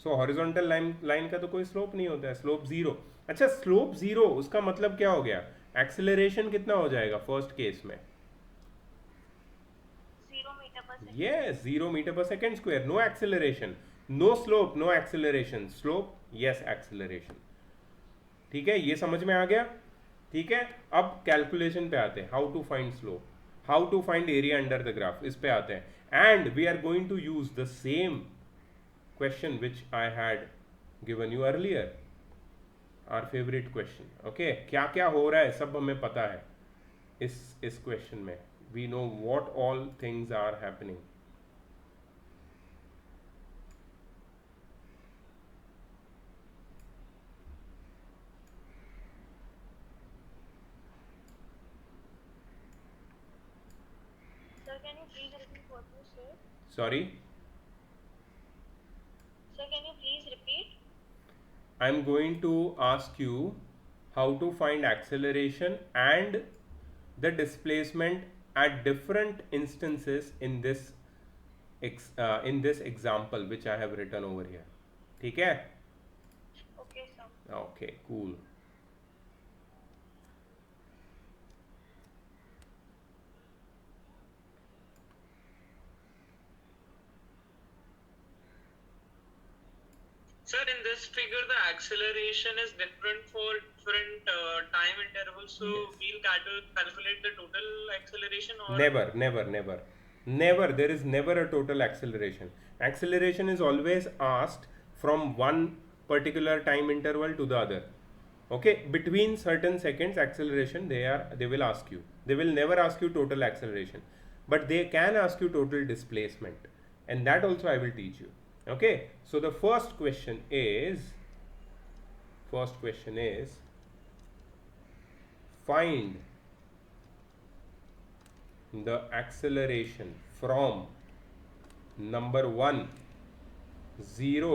सो हॉरिजॉन्टल लाइन का तो कोई स्लोप नहीं होता है, स्लोप जीरो। अच्छा स्लोप जीरो, उसका मतलब क्या हो गया? एक्सेलरेशन कितना हो जाएगा फर्स्ट केस में? 0 meter per second. Yes, 0 meter per second square. No acceleration. No slope, no acceleration. Slope, yes acceleration. ठीक है, ये समझ में आ गया? ठीक है, अब कैलकुलेशन पे आते हैं। How to find slope, how to find area under the graph, इस पे आते हैं। And we are going to use the same question which I had given you earlier, our favourite question. Okay, क्या क्या हो रहा है सब हमें पता है इस क्वेश्चन में। We know what all things are happening. Sir, can you please repeat what you said? Sorry, Sir, can you please repeat? I'm going to ask you how to find acceleration and the displacement at different instances in this example which I have written over here. ठीक है? Okay, sir. Okay, cool. Sir, in this figure, the acceleration is different for different time intervals. So Yes. we'll calculate the total acceleration, or Never, never, never, never. There is never a total acceleration. Acceleration is always asked from one particular time interval to the other. Okay, between certain seconds acceleration they will ask you. They will never ask you total acceleration, but they can ask you total displacement, and that also I will teach you. Okay, so the first question is find the acceleration from number 1 0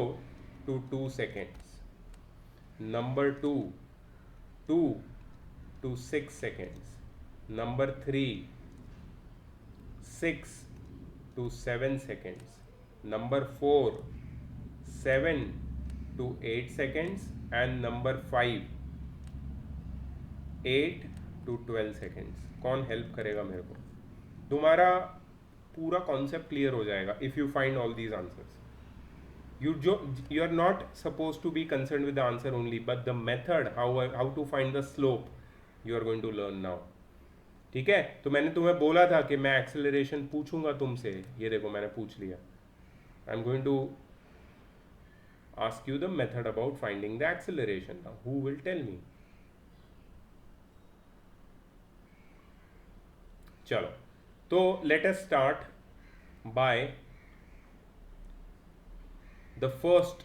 to 2 seconds, number 2 2 to 6 seconds, number 3 6 to 7 seconds, number 4 7 to 8 seconds, and number 5 8 to 12 seconds. कौन help करेगा मेरे को? तुम्हारा पूरा concept clear हो जाएगा if you find all these answers. You are not supposed to be concerned with the answer only, but the method, how to find the slope, you are going to learn now. ठीक है, तो मैंने तुम्हें बोला था कि मैं acceleration पूछूंगा तुमसे. ये देखो मैंने पूछ लिया. I am going to ask you the method about finding the acceleration. Now who will tell me? चलो, तो let us start by the first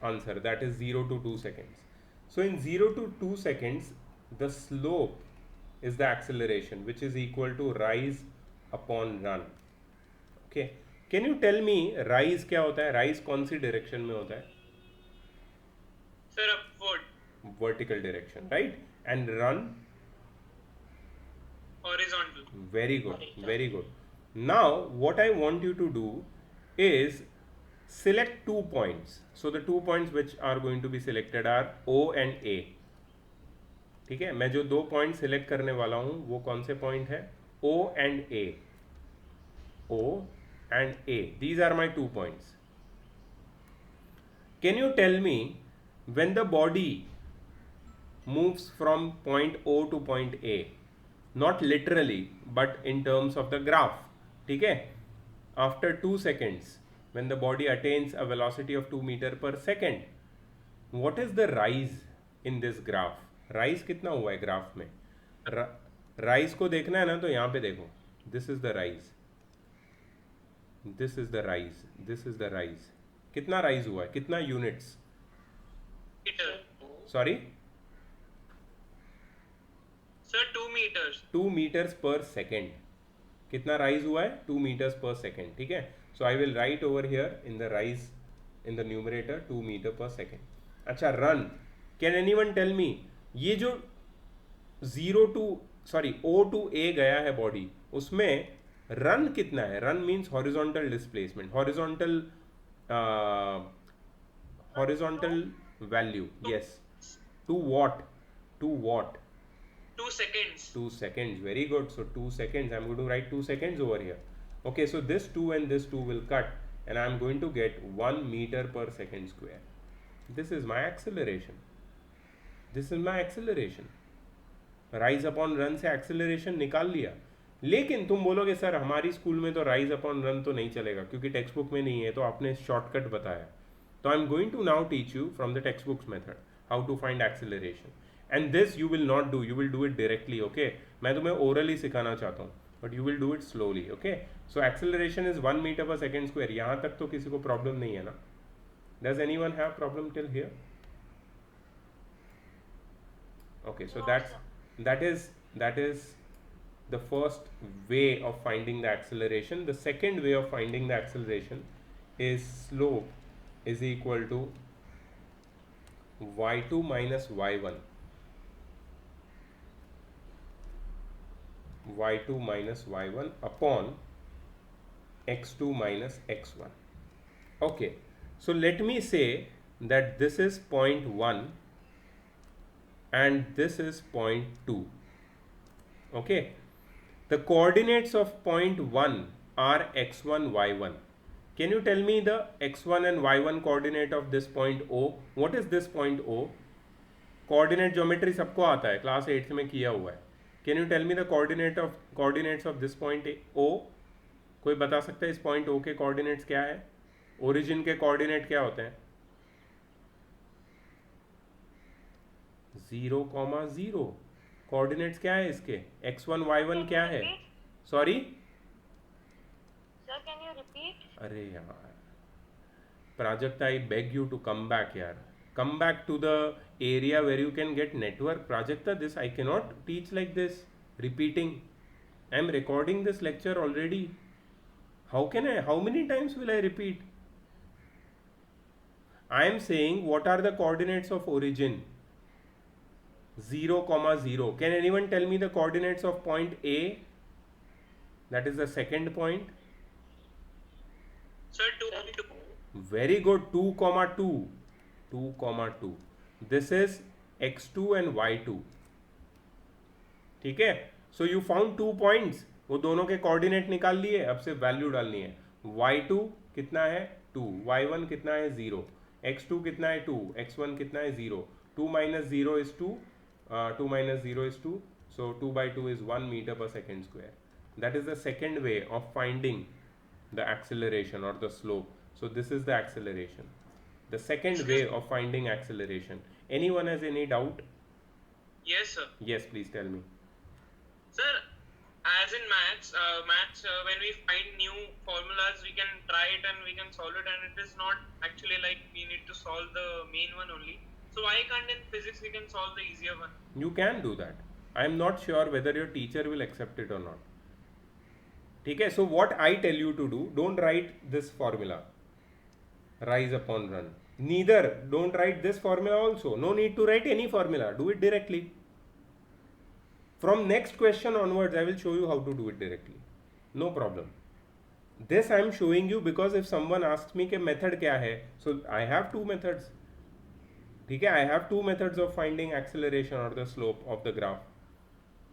answer, that is 0 to 2 seconds. So in 0 to 2 seconds the slope is the acceleration, which is equal to rise upon run. Okay, can you tell me rise क्या होता है? rise कौन सी direction में होता है? sir, upward, Vertical direction, right? And run? horizontal. Very good, very good. Now what I want you to do is select 2 points. So the 2 points which are going to be selected are O and A. ठीक है, मैं जो 2 point select करने वाला हूँ वो कौन से पॉइंट है? O and A. O and A. These are my 2 points. Can you tell me when the body moves from point O to point A, not literally but in terms of the graph, ठीक है, after 2 seconds, when the body attains a velocity of 2 meter per second, what is the rise in this graph? rise कितना हुआ है graph में? rise को देखना है ना, तो यहाँ पे देखो, this is the rise, this is the rise, this is the rise. कितना rise हुआ है, कितना units? Meter. Sorry? Sir, 2 meters. 2 meters per second. कितना rise हुआ है? 2 meters per second. ठीक है? So I will write over here in the rise in the numerator 2 meter per second. अच्छा, run. Can anyone tell me ये जो O to A गया है बॉडी, उसमें रन कितना है? Run means horizontal displacement, horizontal value. Yes. Two what? 2 seconds. 2 seconds. Very good. So 2 seconds. I'm going to write 2 seconds over here. Okay, so this 2 and this 2 will cut, and I'm going to get 1 meter per second square. This is my acceleration. This is my acceleration. Rise upon run से acceleration निकाल लिया. लेकिन तुम बोलोगे sir हमारी school में तो rise upon run तो नहीं चलेगा क्योंकि टेक्स्ट बुक में नहीं है, तो आपने शॉर्टकट बताया. तो I am going to now teach you from the text books method how to find acceleration. And this you will not do, you will do it directly. Okay, मैं तुम्हें orally सिखाना चाहता हूँ, but you will do it slowly. Okay, so acceleration is 1 meter per second square. यहाँ तक तो किसी को प्रॉब्लम नहीं है ना? Does anyone have problem till here? Okay, so that is the first way of finding the acceleration. The second way of finding the acceleration is slope is equal to y2 minus y1. y2 minus y1 upon x2 minus x1. Okay, so let me say that this is point 1 and this is point 2. Okay, the coordinates of point 1 are x1 y1. Can you tell me the x1 and y1 coordinate of this point O? What is this point O? Coordinate geometry सबको आता है, class 8 में किया हुआ है. Can you tell me the coordinates of this point O? कोई बता सकता है इस point O के coordinates क्या है? Origin के coordinate क्या होते हैं? 0,0. कोऑर्डिनेट्स क्या है इसके? x1 y1 क्या है? Sorry Sir, can you repeat? अरे यार प्राजक्ता, I beg you to come back यार. Come back to the area where you can get network. Prajakta, this I cannot teach like this, repeating. I am recording this lecture already. How many times will I repeat? I am saying what are the coordinates of origin? 0,0. Can anyone tell me the coordinates of point A? That is the second point. Sir, 2. Very good. 2,2. 2,2. This is x2 and y2. ठीक है? So you found 2 points. वो दोनों के coordinate निकाल लिए. अब से value डालनी है. y2 कितना है? 2. y1 कितना है? 0. x2 कितना है? 2. x1 कितना है? 0. 2 minus 0 is 2. 2 minus 0 is 2. So 2 by 2 is 1 meter per second square. That is the second way of finding the acceleration or the slope. So this is the acceleration. The second way of finding acceleration. Anyone has any doubt? Yes, sir. Yes, please tell me. Sir, as in maths, when we find new formulas, we can try it and we can solve it, and it is not actually like we need to solve the main one only. So why can't in physics we can solve the easier one? You can do that. I am not sure whether your teacher will accept it or not. ठीक है? So what I tell you to do, don't write this formula, rise upon run. Neither don't write this formula also. No need to write any formula. Do it directly. From next question onwards, I will show you how to do it directly. No problem. This I am showing you because if someone asks me कि method क्या है, so I have 2 methods. ठीक है? I have 2 methods of finding acceleration or the slope of the graph.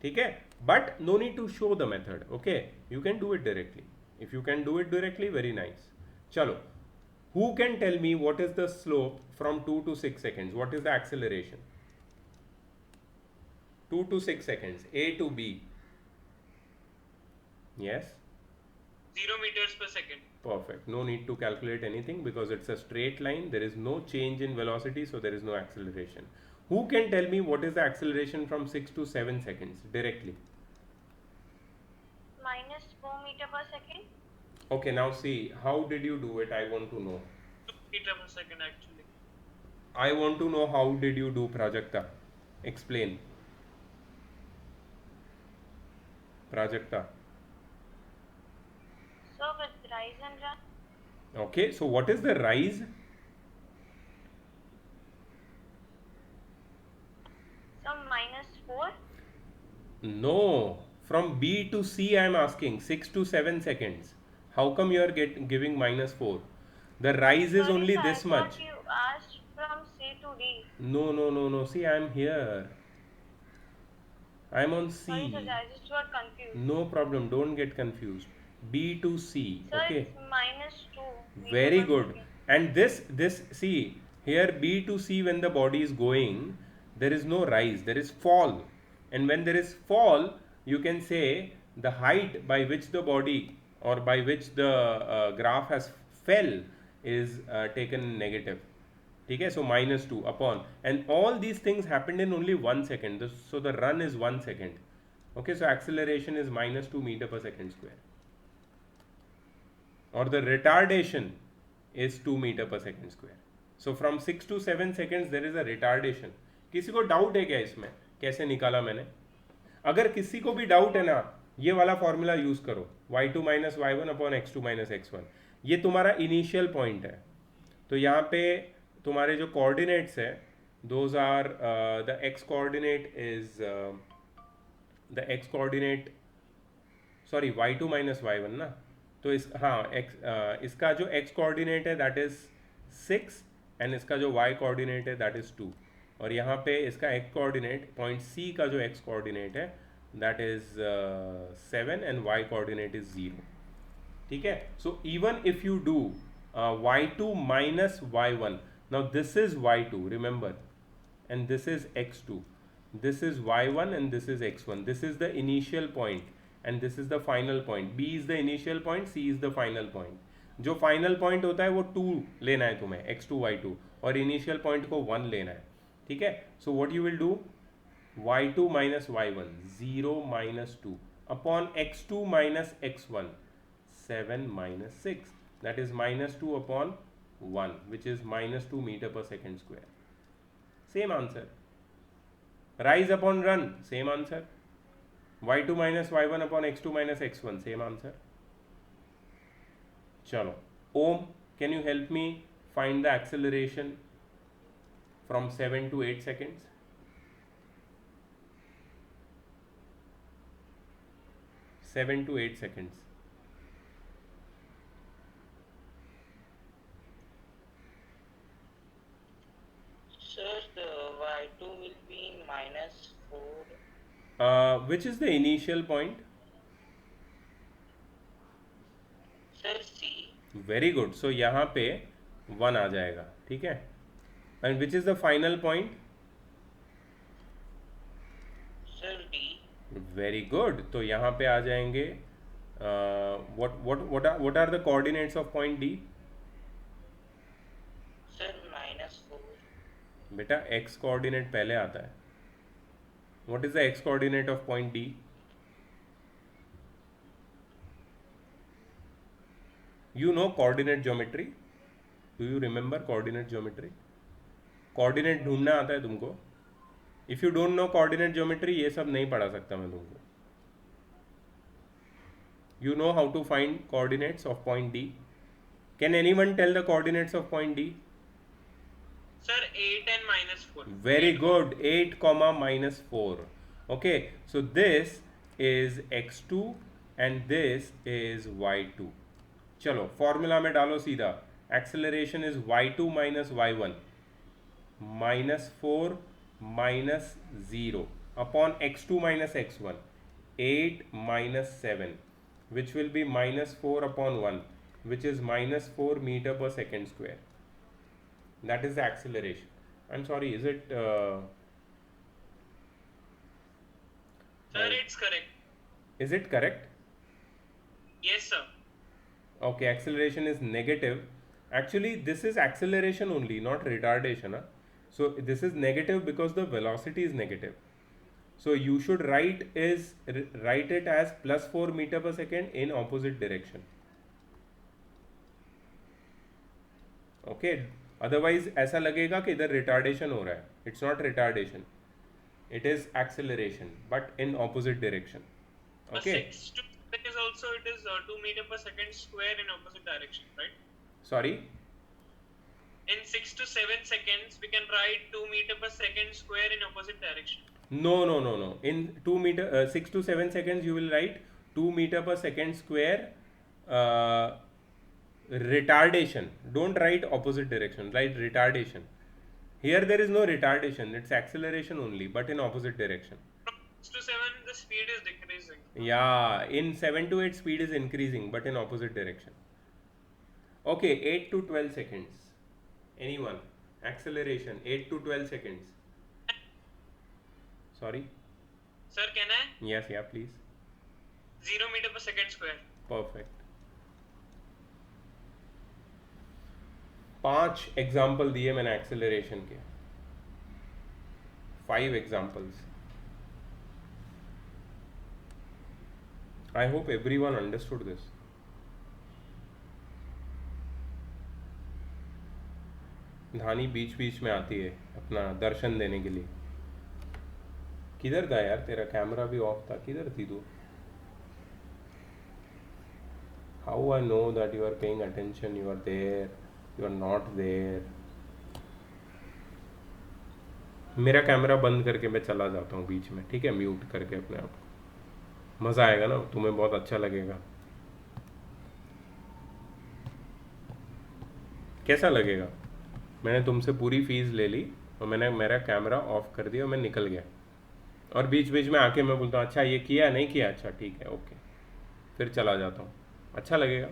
ठीक है? But no need to show the method. Okay? You can do it directly. If you can do it directly, very nice. Chalo, who can tell me what is the slope from 2 to 6 seconds? What is the acceleration? 2 to 6 seconds, A to B. Yes? 0 meters per second. Perfect. No need to calculate anything because it's a straight line. There is no change in velocity, so there is no acceleration. Who can tell me what is the acceleration from 6 to 7 seconds directly? minus 4 meter per second. Okay, now see, how did you do it? I want to know. 2 meter per second actually. I want to know how did you do, Prajakta? Explain. Prajakta. So with rise and run. Okay, so what is the rise? So minus 4. No, from B to C I am asking 6 to 7 seconds. How come you are giving minus 4? The rise is Sorry, only sir, this I much. thought you asked from C to D. No. See, I am here. I am on Sorry, C. sir, I just got confused. No problem, don't get confused. B to C. Sir, Okay. it's minus 2. meter Very per good. second. And this see here B to C, when the body is going, there is no rise, there is fall. And when there is fall, you can say the height by which the body or by which the graph has fell is taken negative. Okay, so minus 2 upon, and all these things happened in only 1 second. So the run is 1 second. Okay, so acceleration is minus 2 meter per second square, or the retardation is 2 meter per second square. So from 6 to 7 seconds there is a retardation. किसी को doubt है क्या इसमें कैसे निकाला मैंने? अगर किसी को भी डाउट है ना, ये वाला फॉर्मूला यूज करो, y2 minus Y one upon x2 minus x1. ये तुम्हारा इनिशियल पॉइंट है. तो यहाँ पे तुम्हारे जो कोऑर्डिनेट्स है, those are the x coordinate is the x coordinate, sorry y2 minus y1 ना. तो इस इसका जो x कोऑर्डिनेट है दैट इज 6 एंड इसका जो y कोऑर्डिनेट है दैट इज 2. और यहाँ पे इसका x कोऑर्डिनेट पॉइंट C का जो x कोऑर्डिनेट है that is 7 and y coordinate is 0. ठीक है. So even if you do y2 minus y1, now this is y2, remember, and this is x2, this is y1 and this is x1. This is the initial point and this is the final point. B is the initial point, C is the final point. जो final point होता है वो 2 लेना है तुम्हें, x2 y2, और initial point को 1 लेना है. ठीक है. So what you will do, y2 minus y1, 0 minus 2 upon x2 minus x1, 7 minus 6, that is minus 2 upon 1, which is minus 2 meter per second square. Same answer. Rise upon run, same answer. y2 minus y1 upon x2 minus x1, same answer. Chalo. Om, can you help me find the acceleration from 7 to 8 seconds? Seven to 8 seconds. Sir, the y2 will be minus 4. Which is the initial point? Sir, C. Very good. So यहाँ पे 1 आ जाएगा. ठीक है. And which is the final point? Sir, D. Very good. तो यहाँ पे आ जाएंगे. What are the coordinates of point D? Sir, minus 4. बेटा x coordinate पहले आता है. What is the x coordinate of point D? You know coordinate geometry? Do you remember coordinate geometry? Coordinate ढूंढना आता है तुमको? If you don't know coordinate geometry, ये सब नहीं पढ़ा सकता मैं तुमको. You know how to find coordinates of point D? Can anyone tell the coordinates of point D? Sir, 8 and minus 4. Very good. 8 comma minus 4. Okay, so this is x2 and this is y2. चलो formula में डालो सीधा. Acceleration is y2 minus y1 minus 4 minus 0 upon x2 minus x1, 8 minus 7. which will be minus 4 upon 1, which is minus 4 meter per second square. That is the acceleration. I'm sorry, is it Sir, it's correct. is it correct? Yes, sir. Okay, acceleration is negative. Actually, this is acceleration only, not retardation. Huh? So this is negative because the velocity is negative. So you should write it as plus 4 meter per second in opposite direction. Okay, otherwise ऐसा लगेगा कि इधर retardation हो रहा है. It's not retardation. It is acceleration, but in opposite direction. Okay. 6 to 7 is also, it is 2 meter per second square in opposite direction, right? Sorry. In 6 to 7 seconds, we can write 2 meter per second square in opposite direction. No. In 6 to 7 seconds, you will write 2 meter per second square retardation. Don't write opposite direction, write retardation. Here there is no retardation, it's acceleration only, but in opposite direction. From 6 to 7, the speed is decreasing. Yeah, in 7 to 8 speed is increasing, but in opposite direction. Okay, 8 to 12 seconds. Anyone? Acceleration, 8 to 12 seconds. Sorry? Sir, can I? Yes, yeah, please. 0 meter per second square. Perfect. 5 example दिए मैंने acceleration के, 5 examples. I hope everyone understood this. Dhani बीच बीच में आती है अपना दर्शन देने के लिए. किधर था यार, तेरा कैमरा भी ऑफ था, किधर थी तू? How I know that you are paying attention, you are there, you are not there. मेरा कैमरा बंद करके मैं चला जाता हूँ बीच में, ठीक है, म्यूट करके अपने आप को. मज़ा आएगा ना, तुम्हें बहुत अच्छा लगेगा. कैसा लगेगा? मैंने तुमसे पूरी फीस ले ली और मैंने मेरा कैमरा ऑफ कर दिया और मैं निकल गया, और बीच बीच में आके मैं बोलता हूँ अच्छा ये किया नहीं किया, अच्छा ठीक है ओके, फिर चला जाता हूँ. अच्छा लगेगा?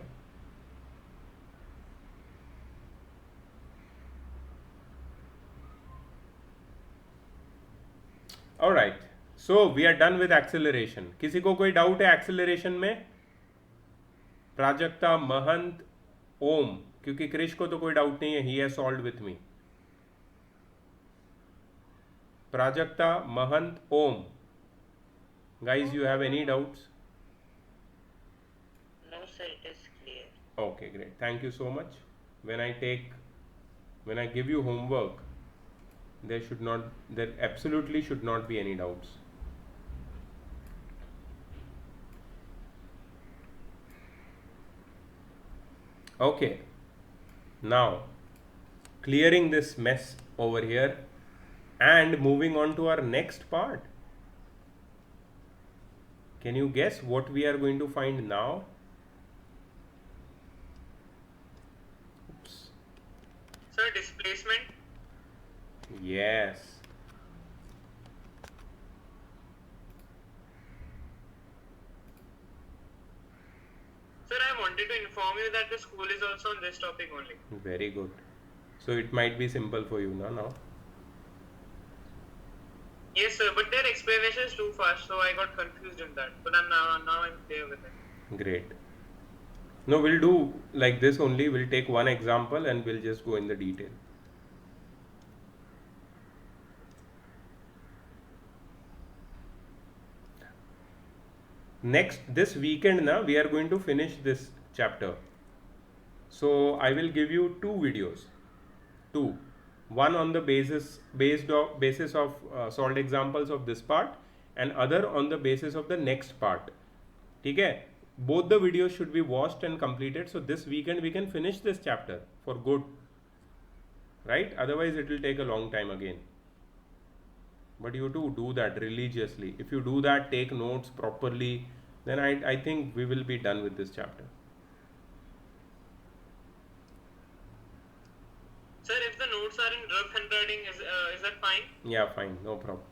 Alright, so we are done with acceleration. किसी को कोई डाउट है एक्सेलरेशन में? प्राजक्ता, महंत, ओम, क्योंकि क्रिश को तो कोई डाउट नहीं है, he has solved with me. Prajakta, Mahant, Om, guys, you have any doubts? No, sir, it is clear. Okay, great, thank you so much. When I give you homework, there absolutely should not be any doubts. Okay, now clearing this mess over here and moving on to our next part. Can you guess what we are going to find now? Oops. Sir, displacement. Yes. Sir, I wanted to inform you that the school is also on this topic only. Very good. So it might be simple for you now. Yes, sir, but their explanation is too fast, so I got confused in that. But now I'm clear with it. Great. No, we'll do like this only. We'll take one example and we'll just go in the detail. Next, this weekend now, we are going to finish this chapter. So I will give you 2 videos. 2. One on the basis of solved examples of this part, and other on the basis of the next part. ठीक है? Both the videos should be watched and completed. So this weekend we can finish this chapter for good. Right? Otherwise it will take a long time again. But you have to do that religiously. If you do that, take notes properly, then I think we will be done with this chapter. Sir, if the notes are in rough handwriting, is that fine? Yeah, fine, no problem.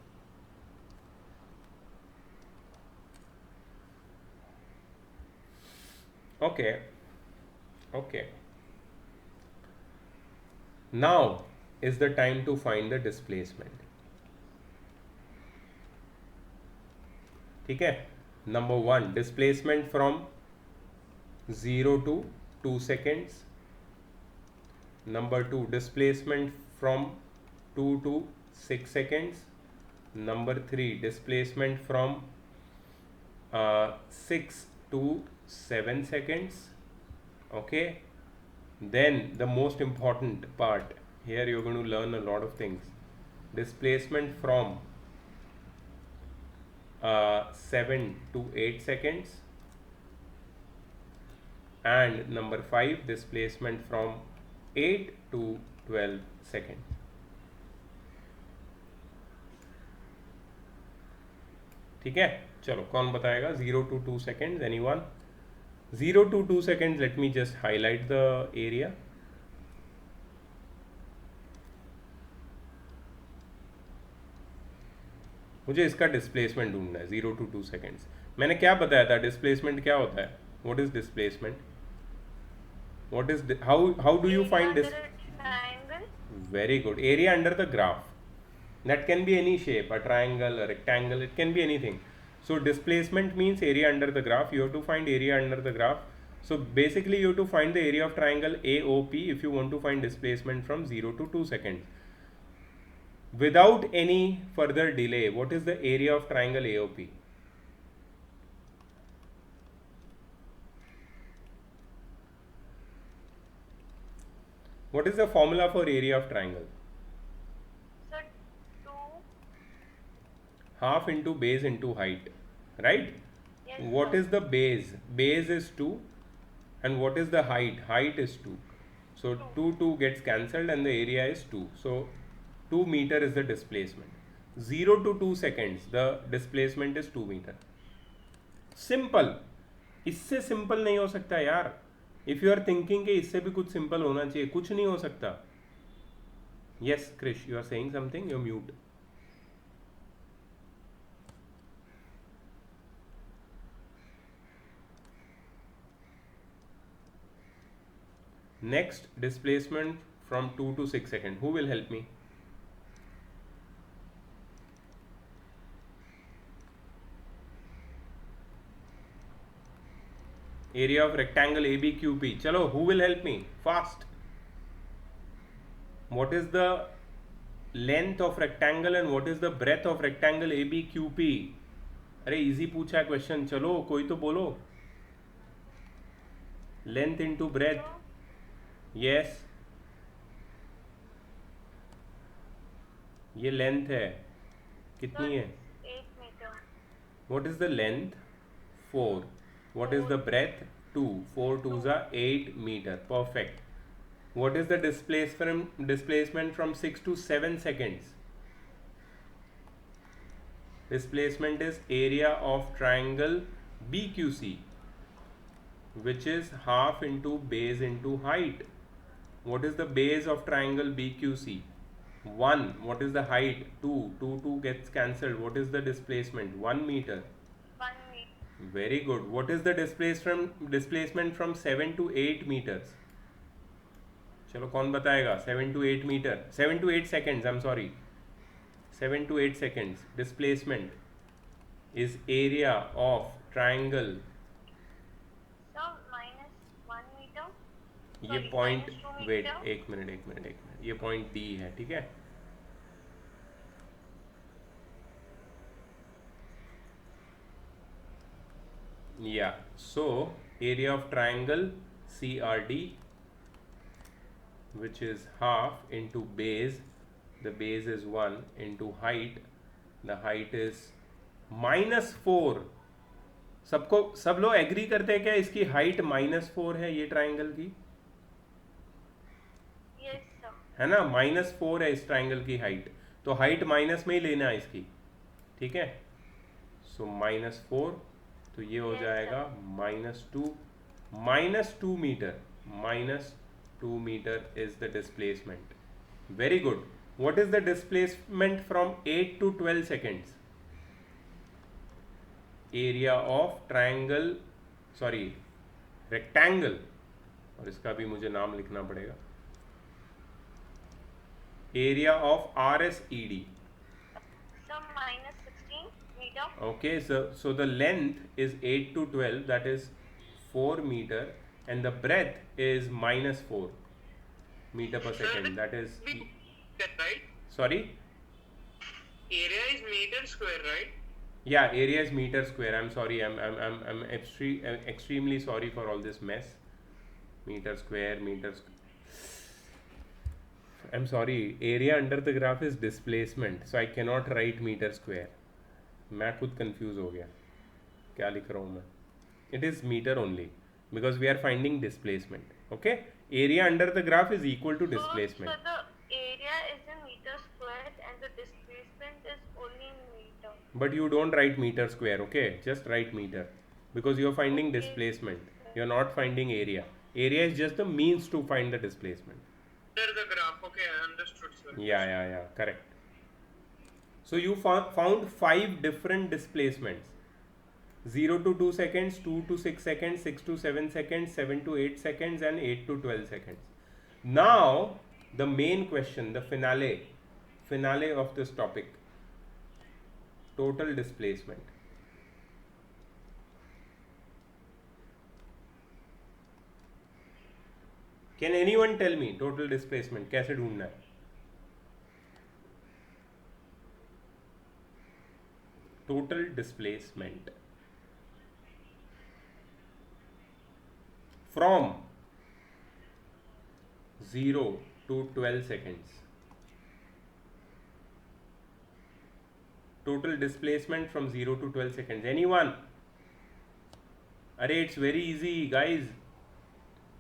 Okay, okay. Now is the time to find the displacement. ठीक है. Number one, displacement from 0 to 2 seconds. Number two, displacement from 2 to 6 seconds. Number three, displacement from 6 to 7 seconds. Okay. Then the most important part, here you're going to learn a lot of things. Displacement from 7 to 8 seconds. And number 5, displacement from 8 to 12 seconds. ठीक है. चलो, कौन बताएगा? 0 to 2 seconds, anyone? 0 to 2 seconds, let me just highlight the area. मुझे इसका displacement ढूंढना है. 0 to 2 seconds. मैंने क्या बताया था? डिस्प्लेसमेंट क्या होता है? What is displacement? What is how do you find this? Triangle. Very good. Area under the graph. That can be any shape, a triangle, a rectangle, it can be anything. So displacement means area under the graph. You have to find area under the graph. So basically you have to find the area of triangle AOP if you want to find displacement from 0 to 2 seconds. Without any further delay, what is the area of triangle AOP? What is the formula for area of triangle? So 2. Half into base into height, right? Yes. What sir. is the base? Base is 2. And what is the height? Height is 2. So 2 gets cancelled and the area is 2. So 2 meter is the displacement. 0 to 2 seconds, the displacement is 2 meter. Simple. इससे simple नहीं हो सकता यार. If you are thinking कि इससे भी कुछ simple होना चाहिए, कुछ नहीं हो सकता. Yes Krish, you are saying something, you mute. Next, displacement from 2 to 6 seconds. Who will help me? Area of rectangle ABQP. Chalo, who will help me? Fast. What is the length of rectangle and what is the breadth of rectangle ABQP? अरे easy पूछा है question. चलो कोई तो बोलो. Length into breadth. Yes. ये length है. कितनी है? 8 meter. What is the length? 4. What is the breadth? 2. 4 2s are 8 meter. Perfect. What is the displacement from 6 to 7 seconds? Displacement is area of triangle BQC, which is half into base into height. What is the base of triangle BQC? 1. What is the height? 2. 2 gets cancelled. What is the displacement? 1 meter. 1 meter. Very good. What is the displacement from 7 to 8 meters? चलो कौन बताएगा? 7 to 8 meter. 7 to 8 seconds. I'm sorry. 7 to 8 seconds. Displacement is area of triangle. So minus 1 meter. ये Sorry, point, minus 2 wait, meter. एक मिनट, ये point D है. ठीक है. Yeah, so area of triangle CRD, which is half into base, the base is 1 into height, the height is -4. सब लोग agree करते हैं क्या इसकी हाइट -4 है ये ट्राइंगल की? Yes, sir. है ना, -4 है इस ट्राइंगल की हाइट. तो हाइट माइनस में ही लेना है इसकी. ठीक है. सो -4, तो ये हो जाएगा -2. -2 metre. -2 metre is the displacement. Very good. What is the displacement from 8 to 12 seconds? Area of triangle, sorry, rectangle, और इसका भी मुझे नाम लिखना पड़ेगा, area of RSED. So minus 16 meter. Okay, so the length is 8 to 12, that is 4 meter, and the breadth is minus 4 meter per second, that is, Right? sorry, Area is meter square, right? yeah, area is meter square. I'm sorry, I'm extremely sorry for all this mess. Meter square, I'm sorry, area under the graph is displacement, so I cannot write meter square. मैं खुद confuse हो गया क्या लिख रहा हूँ मैं. It is meter only because we are finding displacement. Okay, area under the graph is equal to displacement. So the area is in meter square and the displacement is only in meter. But you don't write meter square, okay? Just write meter because you are finding Okay. displacement. You are not finding area. Area is just the means to find the displacement. Under the graph, okay, I understood, sir. Yeah, correct. So you found 5 different displacements: 0 to 2 seconds, 2 to 6 seconds, 6 to 7 seconds, 7 to 8 seconds, and 8 to 12 seconds. Now the main question, the finale of this topic: total displacement. Can anyone tell me total displacement कैसे ढूंढना है? Total displacement from 0 to 12 seconds. Total displacement from 0 to 12 seconds. Anyone? Arey, it's very easy, guys.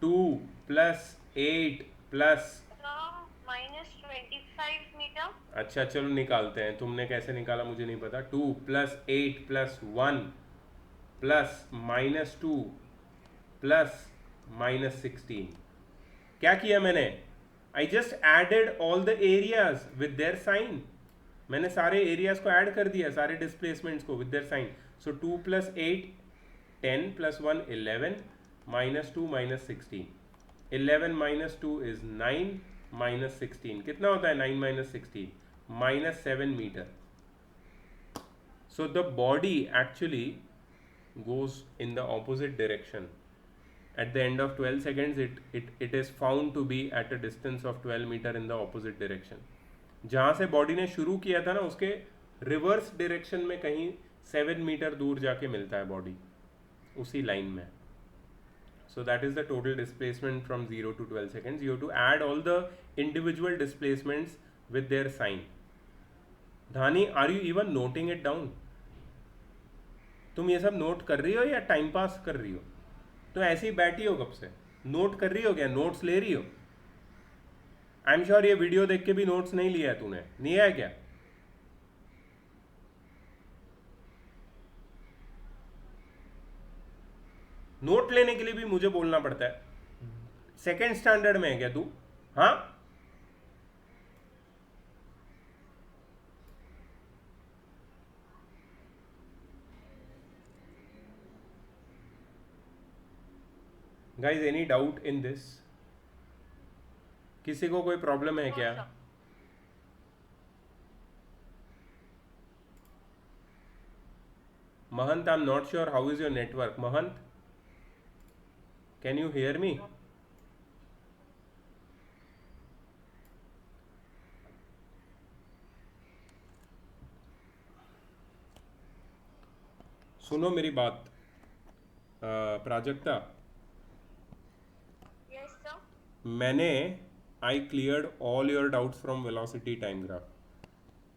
2 plus 8 plus. From minus 25 meter. अच्छा चलो निकालते हैं. तुमने कैसे निकाला मुझे नहीं पता. 2 plus 8 plus 1 plus minus 2 plus minus 16. क्या किया मैंने? I just added all the areas with their sign. मैंने सारे एरियाज को ऐड कर दिया, सारे डिस्प्लेसमेंट्स को with their sign. So 2 plus 8 10 plus 1 11 minus 2 minus 16. 11 minus 2 is 9 minus 16. कितना होता है 9 minus 16? Minus 7 meter. So the body actually goes in the opposite direction. At the end of 12 seconds, it is found to be at a distance of 12 meter in the opposite direction. जहाँ से body ने शुरू किया था ना, उसके reverse direction में कहीं 7 मीटर दूर जाके मिलता है बॉडी, उसी लाइन में. So that is the total displacement from 0 to 12 seconds. You have to add all the individual displacements with their sign. Dhani, are you even noting it down? तुम ये सब नोट कर रही हो या टाइम पास कर रही हो? तो ऐसे ही बैठी हो कब से? नोट कर रही हो क्या? नोट्स ले रही हो? आई एम श्योर ये वीडियो देख के भी नोट्स नहीं लिया है तूने. नहीं है क्या? नोट लेने के लिए भी मुझे बोलना पड़ता है. सेकेंड स्टैंडर्ड में है क्या तू? हाँ, guys any doubt in this? किसी को कोई प्रॉब्लम है क्या? Mahant, I am not sure how is your network. Mahant, can you hear me? सुनो मेरी बात. Prajakta, Yes, sir. मैंने I cleared all your doubts from velocity time graph.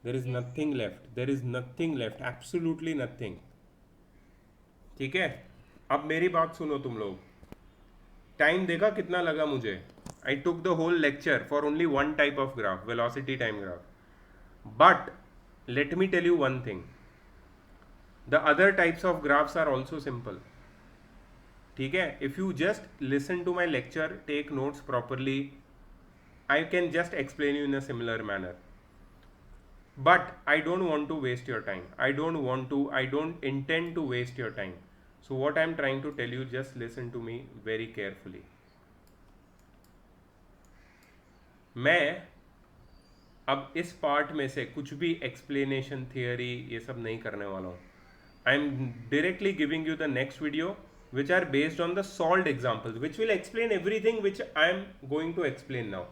There is nothing left. There is nothing left. Absolutely nothing. ठीक है? अब मेरी बात सुनो तुम लोग. टाइम देखा कितना लगा मुझे? I took the whole lecture for only one type of graph, velocity time graph. But let me tell you one thing. The other types of graphs are also simple. ठीक है? If you just listen to my lecture, take notes properly, I can just explain you in a similar manner. But I don't want to waste your time. I don't intend to waste your time. So what I'm trying to tell you, just listen to me very carefully. मैं अब इस part में से कुछ भी explanation, theory, ये सब नहीं करने वाला हूँ. I am directly giving you the next video which are based on the solved examples, which will explain everything which I am going to explain now.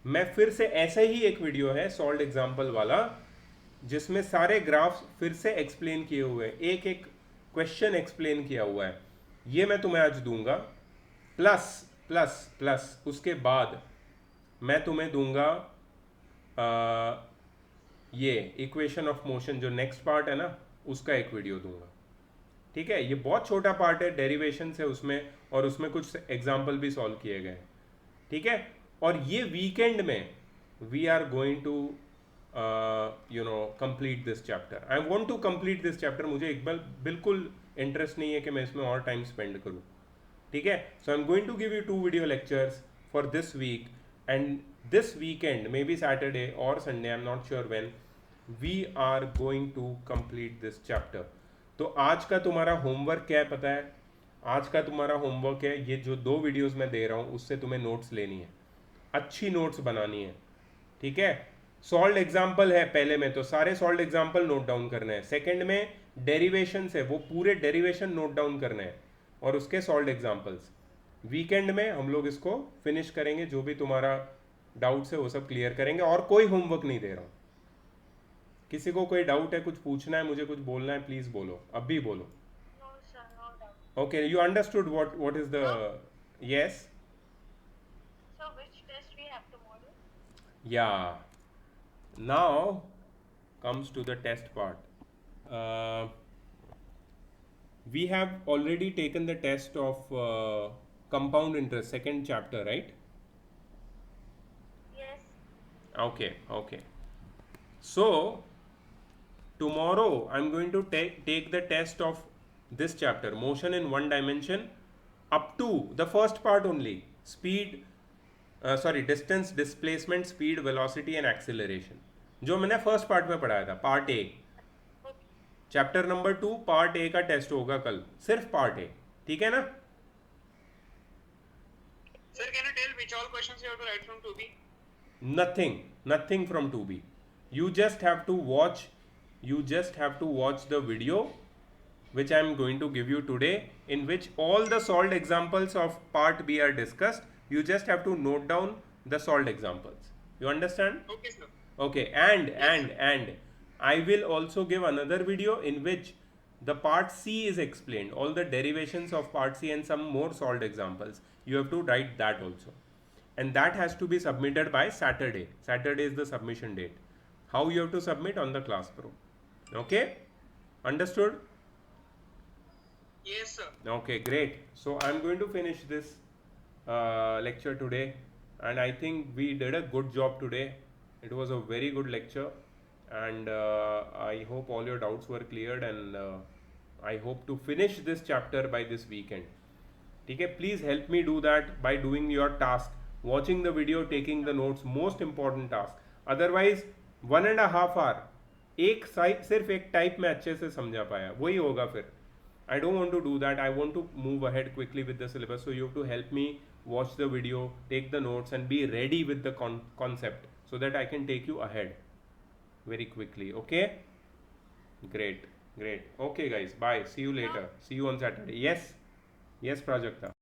मैं फिर से ऐसे ही एक वीडियो है सॉल्व्ड एग्जाम्पल वाला, जिसमें सारे ग्राफ्स फिर से एक्सप्लेन किए हुए हैं, एक एक क्वेश्चन एक्सप्लेन किया हुआ है. ये मैं तुम्हें आज दूंगा. प्लस प्लस प्लस उसके बाद मैं तुम्हें दूंगा ये इक्वेशन ऑफ मोशन, जो नेक्स्ट पार्ट है ना, उसका एक वीडियो दूंगा. ठीक है, ये बहुत छोटा पार्ट है, डेरिवेशन से उसमें, और उसमें कुछ एग्जाम्पल भी सॉल्व किए गए. ठीक है, और ये वीकेंड में we are going to complete this chapter. I want to complete this chapter. मुझे इकबाल बिल्कुल इंटरेस्ट नहीं है कि मैं इसमें और टाइम स्पेंड करूँ. ठीक है, so I am going to give you 2 video lectures for this week, and this weekend, maybe Saturday और Sunday, I am not sure when, we are going to complete this chapter. तो आज का तुम्हारा homework क्या है पता है? आज का तुम्हारा होमवर्क है, ये जो 2 वीडियोस मैं दे रहा हूँ उससे तुम्हें नोट्स लेनी है, अच्छी नोट्स बनानी है. ठीक है, सॉल्व्ड एग्जाम्पल है पहले में, तो सारे सॉल्व्ड एग्जाम्पल नोट डाउन करने हैं. सेकंड में डेरिवेशन है, वो पूरे डेरिवेशन नोट डाउन करने हैं, और उसके सॉल्व्ड एग्जाम्पल्स. वीकेंड में हम लोग इसको फिनिश करेंगे. जो भी तुम्हारा डाउट्स है वो सब क्लियर करेंगे, और कोई होमवर्क नहीं दे रहा हूँ. किसी को कोई डाउट है, कुछ पूछना है, मुझे कुछ बोलना है, प्लीज बोलो, अभी बोलो. No, sir, no doubt. Okay, you understood what is the... Yes? So which test we have tomorrow? Yeah. Now comes to the test part. We have already taken the test of compound interest, second chapter, right? Yes. Okay. So tomorrow I'm going to take the test of this chapter, motion in one dimension, up to the first part only, speed, distance, displacement, speed, velocity and acceleration, जो मैंने first part में पढ़ाया था, part A. Chapter number 2 part A का test होगा कल, सिर्फ part A. ठीक है ना? Sir, can you tell which all questions you have to write from 2B? Nothing from 2B. You just have to watch the video which I am going to give you today, in which all the solved examples of part B are discussed. You just have to note down the solved examples. You understand? Okay, sir. Okay, and I will also give another video in which the part C is explained, all the derivations of part C and some more solved examples. You have to write that also, and that has to be submitted by Saturday. Saturday is the submission date. How you have to submit? On the class pro. Okay, understood? Yes, sir. Okay, great. So I'm going to finish this lecture today, and I think we did a good job today. It was a very good lecture, and I hope all your doubts were cleared, and I hope to finish this chapter by this weekend. Okay, please help me do that by doing your task, watching the video, taking the notes, most important task. Otherwise 1.5 hour एक side सिर्फ एक type में अच्छे से समझा पाया, वही होगा फिर. I don't want to do that. I want to move ahead quickly with the syllabus. So you have to help me watch the video, take the notes, and be ready with the concept, so that I can take you ahead very quickly. Okay? Great. Okay, guys. Bye. See you later. See you on Saturday. Yes, Prajakta.